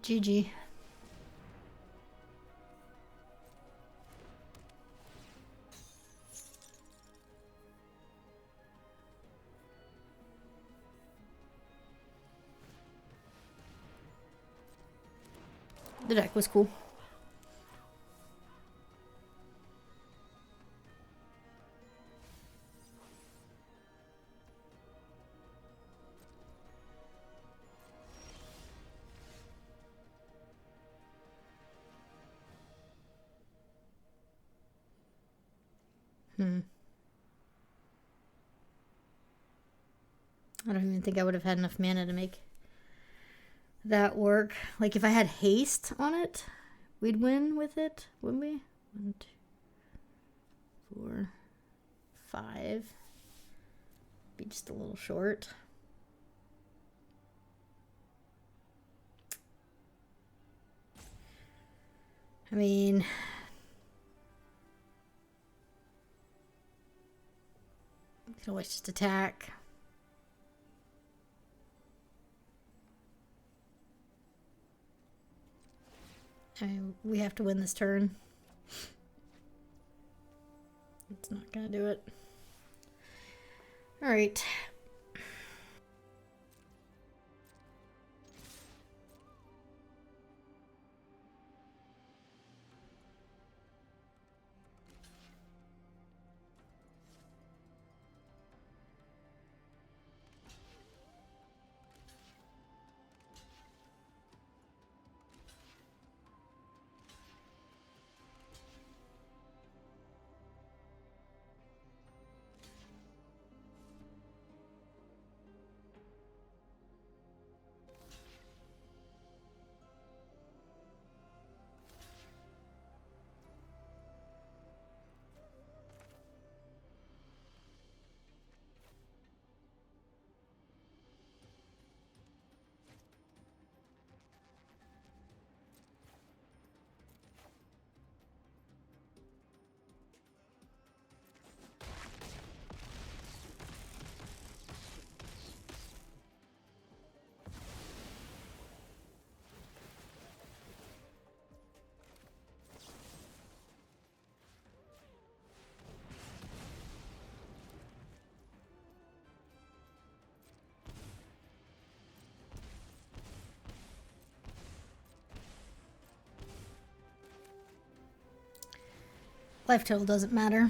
GG. The deck was cool. I don't even think I would have had enough mana to make that work. Like, if I had haste on it, we'd win with it, wouldn't we? 1, 2, 4, 5. Be just a little short. I mean, you can always just attack. I mean, we have to win this turn. It's not gonna do it. All right. Life total doesn't matter.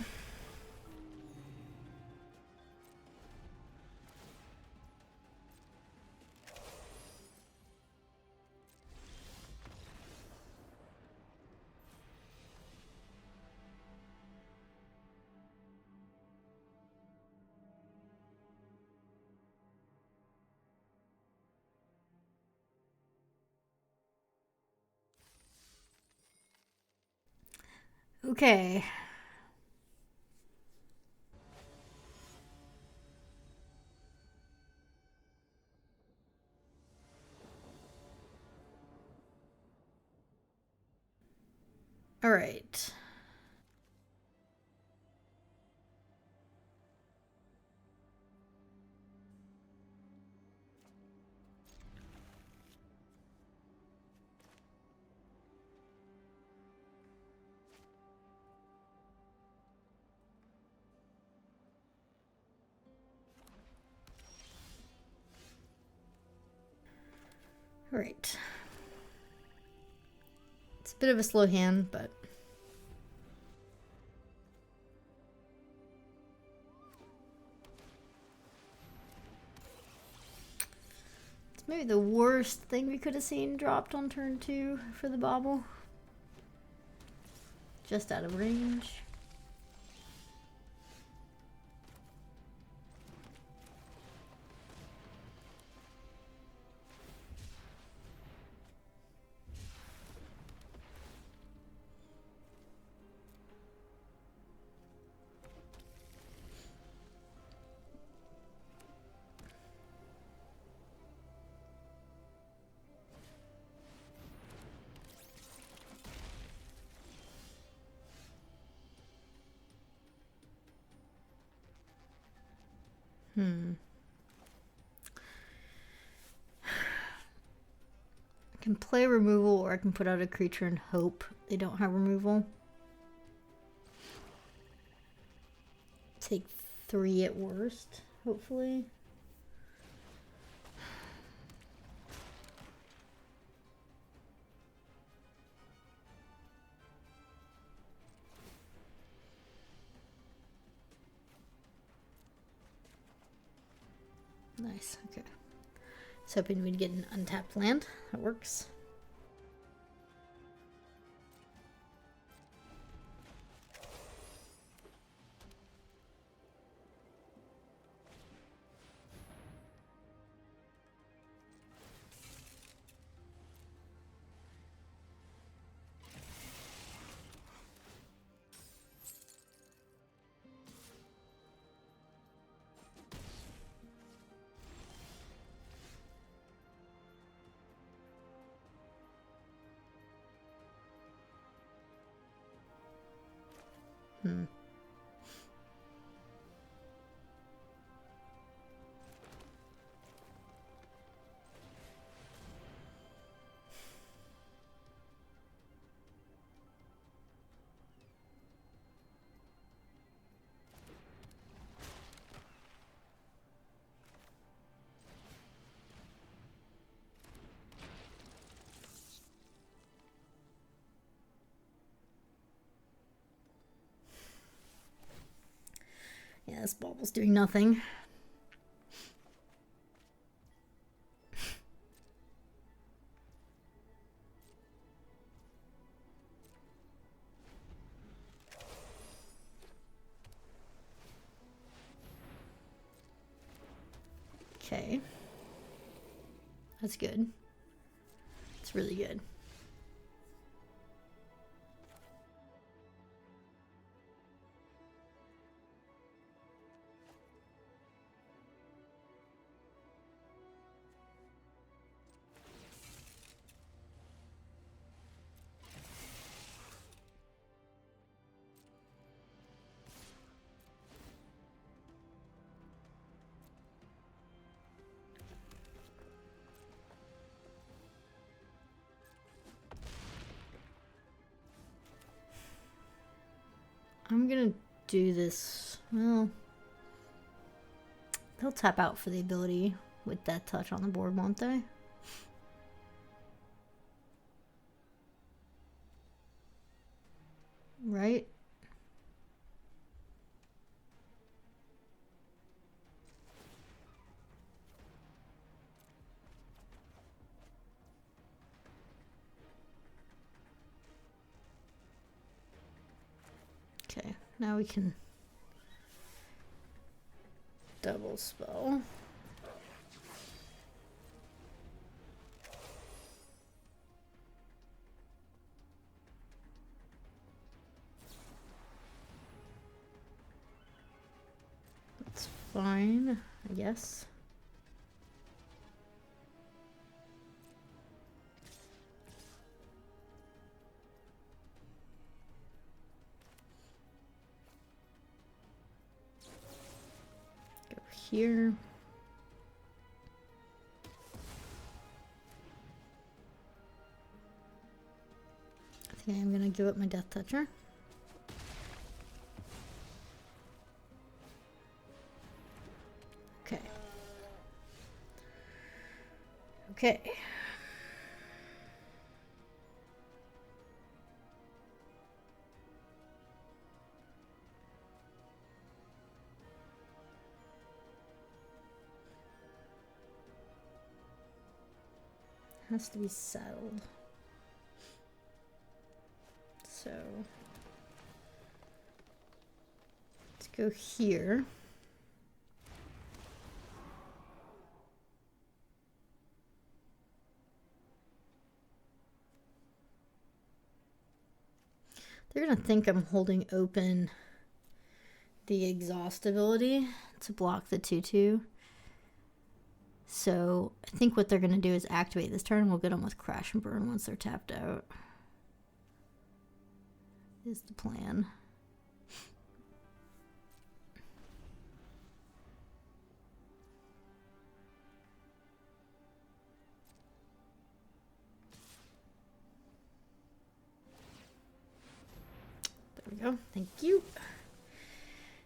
Okay. All right. All right. It's a bit of a slow hand, but it's maybe the worst thing we could have seen dropped on turn 2 for the bobble. Just out of range. can play removal, or I can put out a creature and hope they don't have removal. Take 3 at worst, hopefully. Nice, okay. I was hoping we'd get an untapped land. That works. Yeah, this bubble's doing nothing. Okay. That's good. It's really good. I'm gonna do this. Well, they'll tap out for the ability with that touch on the board, won't they? Right? Okay, now we can double spell. That's fine, I guess. Here. I think I'm gonna give up my Death Toucher. Okay. Okay. Has to be settled. So let's go here. They're gonna think I'm holding open the exhaust ability to block the 2/2. So I think what they're going to do is activate this turn. We'll get them with Crash and Burn once they're tapped out. Is the plan. go. Thank you.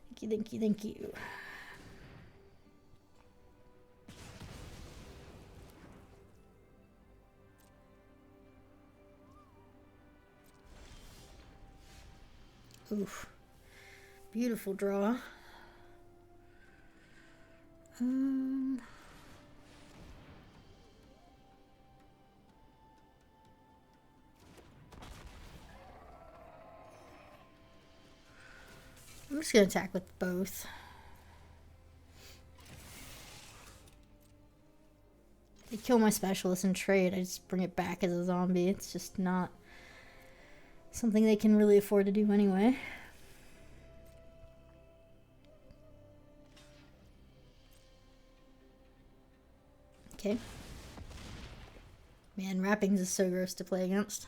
Thank you, thank you, thank you. Oof. Beautiful draw. I'm just gonna attack with both. They kill my specialist and trade. I just bring it back as a zombie. It's just not something they can really afford to do anyway. Okay. Man, Wrappings is so gross to play against.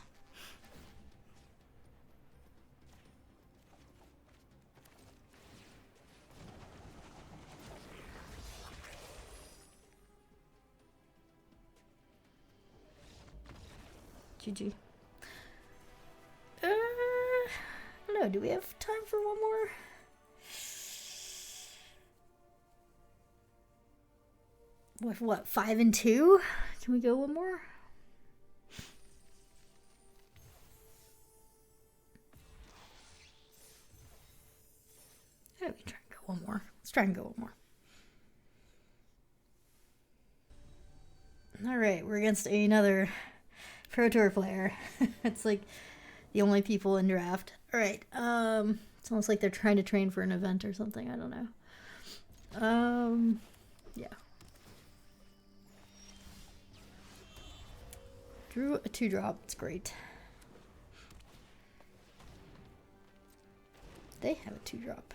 GG. I don't know, do we have time for one more? What, 5 and 2? Can we go one more? Yeah, we try and go one more. Let's try and go one more. Alright, we're against another Pro Tour player. It's like the only people in draft. Alright, it's almost like they're trying to train for an event or something. I don't know. Yeah. Drew a 2-drop. It's great. They have a 2-drop.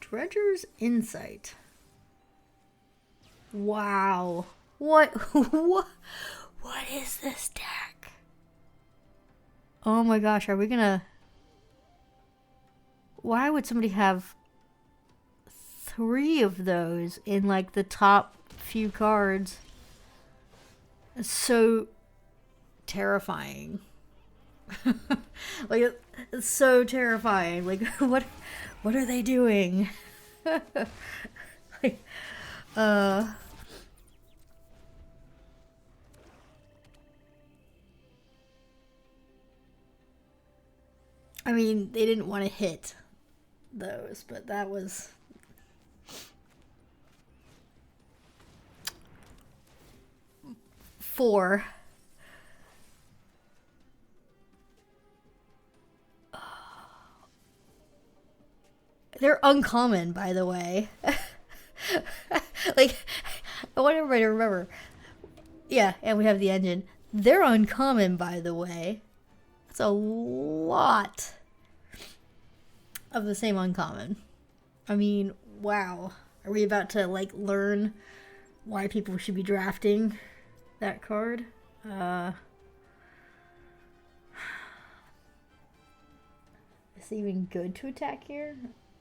Dredger's Insight. Wow. What is this deck? Oh my gosh, are we gonna... Why would somebody have 3 of those in like the top few cards? It's so terrifying. Like, it's so terrifying. Like, what are they doing? Like, I mean, they didn't want to hit those, but that was... Four. They're uncommon, by the way. Like, I want everybody to remember. Yeah, and we have the engine. They're uncommon, by the way. That's a lot of the same uncommon. I mean, wow. Are we about to, like, learn why people should be drafting that card? Is it even good to attack here?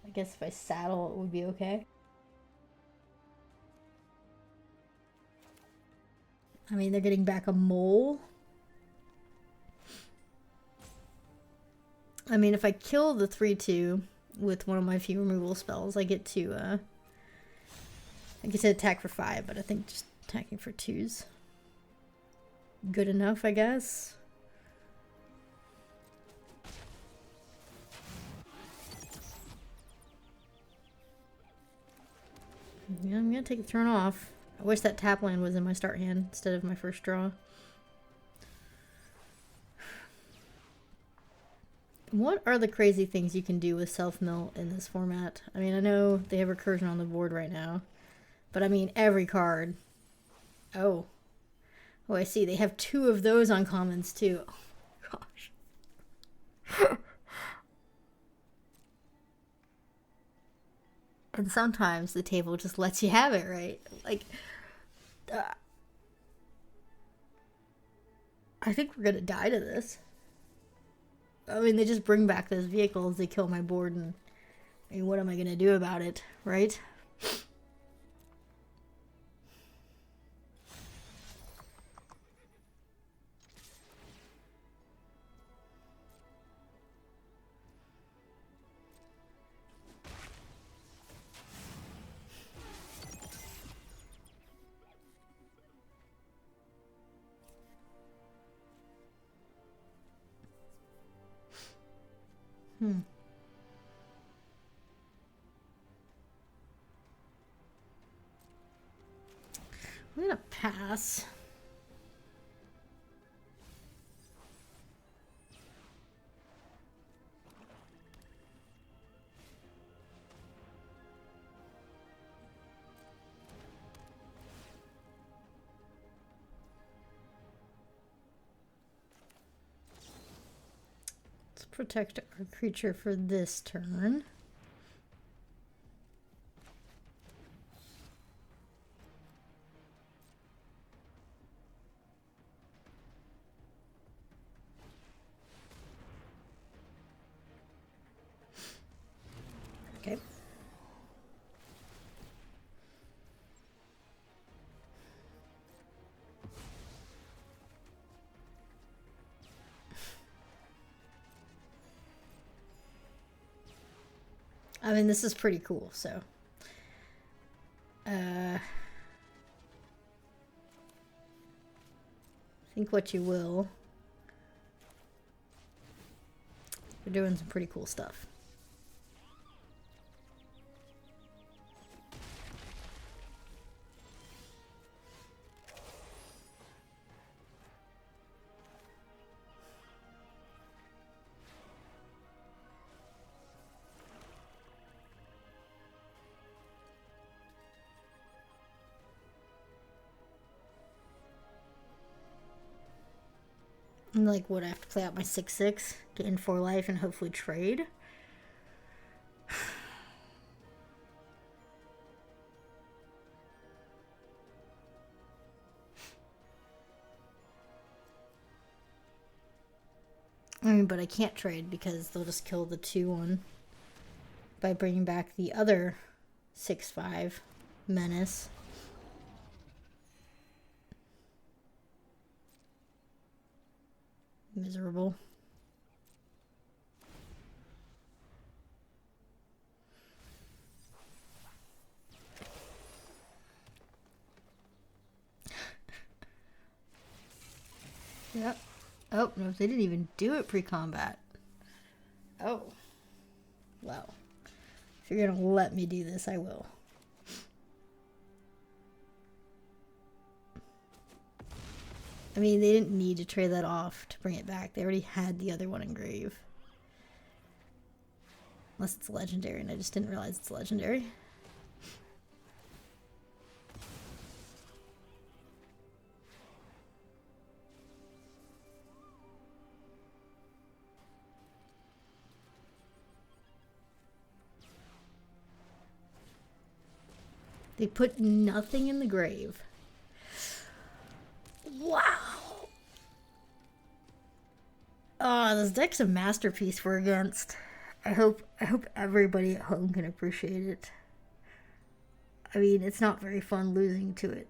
I guess if I saddle, it would be okay. I mean, they're getting back a mole. I mean, if I kill the 3/2 with one of my few removal spells, I get to attack for 5, but I think just attacking for 2's good enough, I guess. Yeah, I'm gonna take a turn off. I wish that tap land was in my start hand instead of my first draw. What are the crazy things you can do with self-mill in this format? I mean, I know they have recursion on the board right now, but I mean every card. Oh, I see. They have 2 of those uncommons too. Oh, gosh. And sometimes the table just lets you have it, right? Like, I think we're gonna die to this. I mean, they just bring back those vehicles, they kill my board, and I mean, what am I gonna do about it, right? I'm gonna pass. Let's protect our creature for this turn. Okay. I mean, this is pretty cool, so. Think what you will. We're doing some pretty cool stuff. Like, what, I have to play out my 6/6, gain 4 life, and hopefully trade? I mean, but I can't trade because they'll just kill the 2/1 by bringing back the other 6/5 menace. Miserable. Yep. Oh, no, they didn't even do it pre-combat. Oh. Well. If you're gonna let me do this, I will. I mean, they didn't need to trade that off to bring it back. They already had the other one in grave. Unless it's legendary, and I just didn't realize it's legendary. They put nothing in the grave. Wow. Oh, this deck's a masterpiece we're against. I hope everybody at home can appreciate it. I mean, it's not very fun losing to it.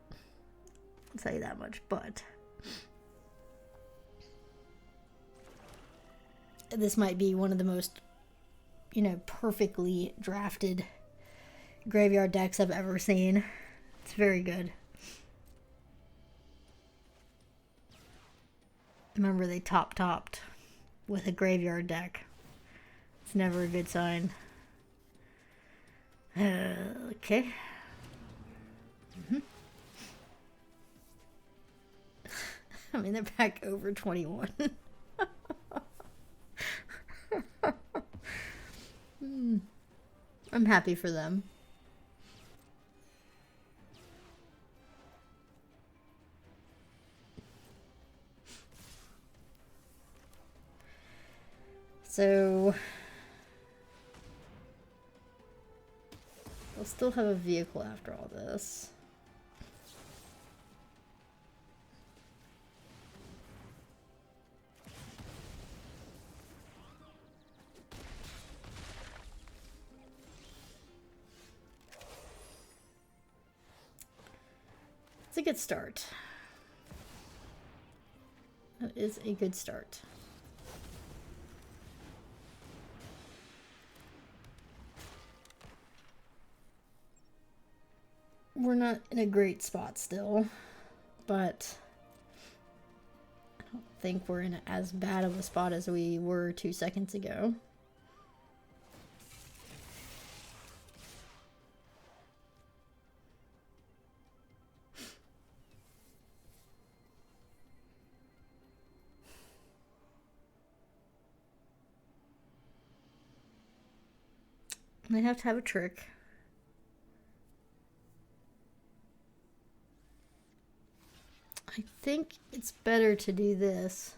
I'll tell you that much, but this might be one of the most, you know, perfectly drafted graveyard decks I've ever seen. It's very good. Remember, they topped with a graveyard deck. It's never a good sign. Okay. I mean, they're back over 21. I'm happy for them. So I'll still have a vehicle after all this. It's a good start. That is a good start. We're not in a great spot still, but I don't think we're in as bad of a spot as we were 2 seconds ago. They have to have a trick. I think it's better to do this.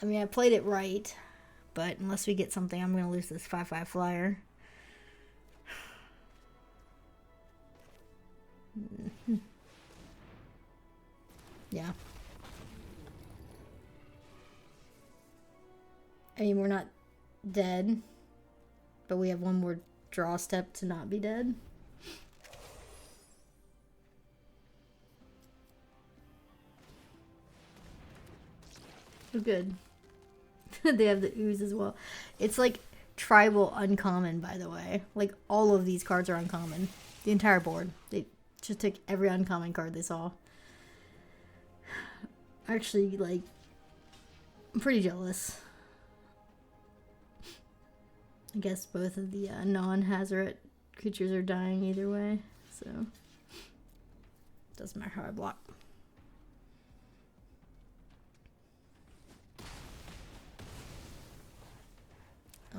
I mean, I played it right, but unless we get something, I'm going to lose this 5/5 flyer. Yeah. I mean, we're not dead, but we have one more draw step to not be dead. Oh, good. They have the ooze as well. It's like tribal uncommon, by the way. Like, all of these cards are uncommon. The entire board. They just took every uncommon card they saw. Actually, like, I'm pretty jealous. I guess both of the non-Hazoret creatures are dying either way, so doesn't matter how I block.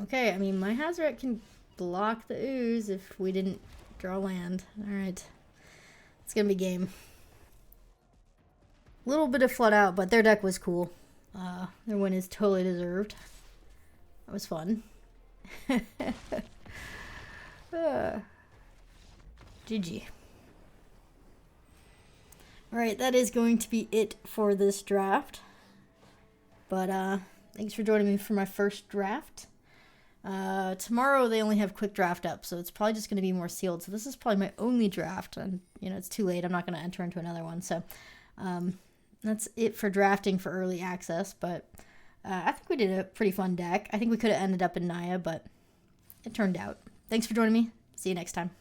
Okay, I mean, my Hazoret can block the ooze if we didn't draw land. Alright. It's gonna be game. A little bit of flood out, but their deck was cool. Their win is totally deserved. That was fun. GG. Alright, that is going to be it for this draft. But thanks for joining me for my first draft. Tomorrow they only have quick draft up, so it's probably just going to be more sealed. So this is probably my only draft, and you know, it's too late. I'm not going to enter into another one. So that's it for drafting for early access, but I think we did a pretty fun deck. I think we could have ended up in Naya, but it turned out. Thanks for joining me. See you next time.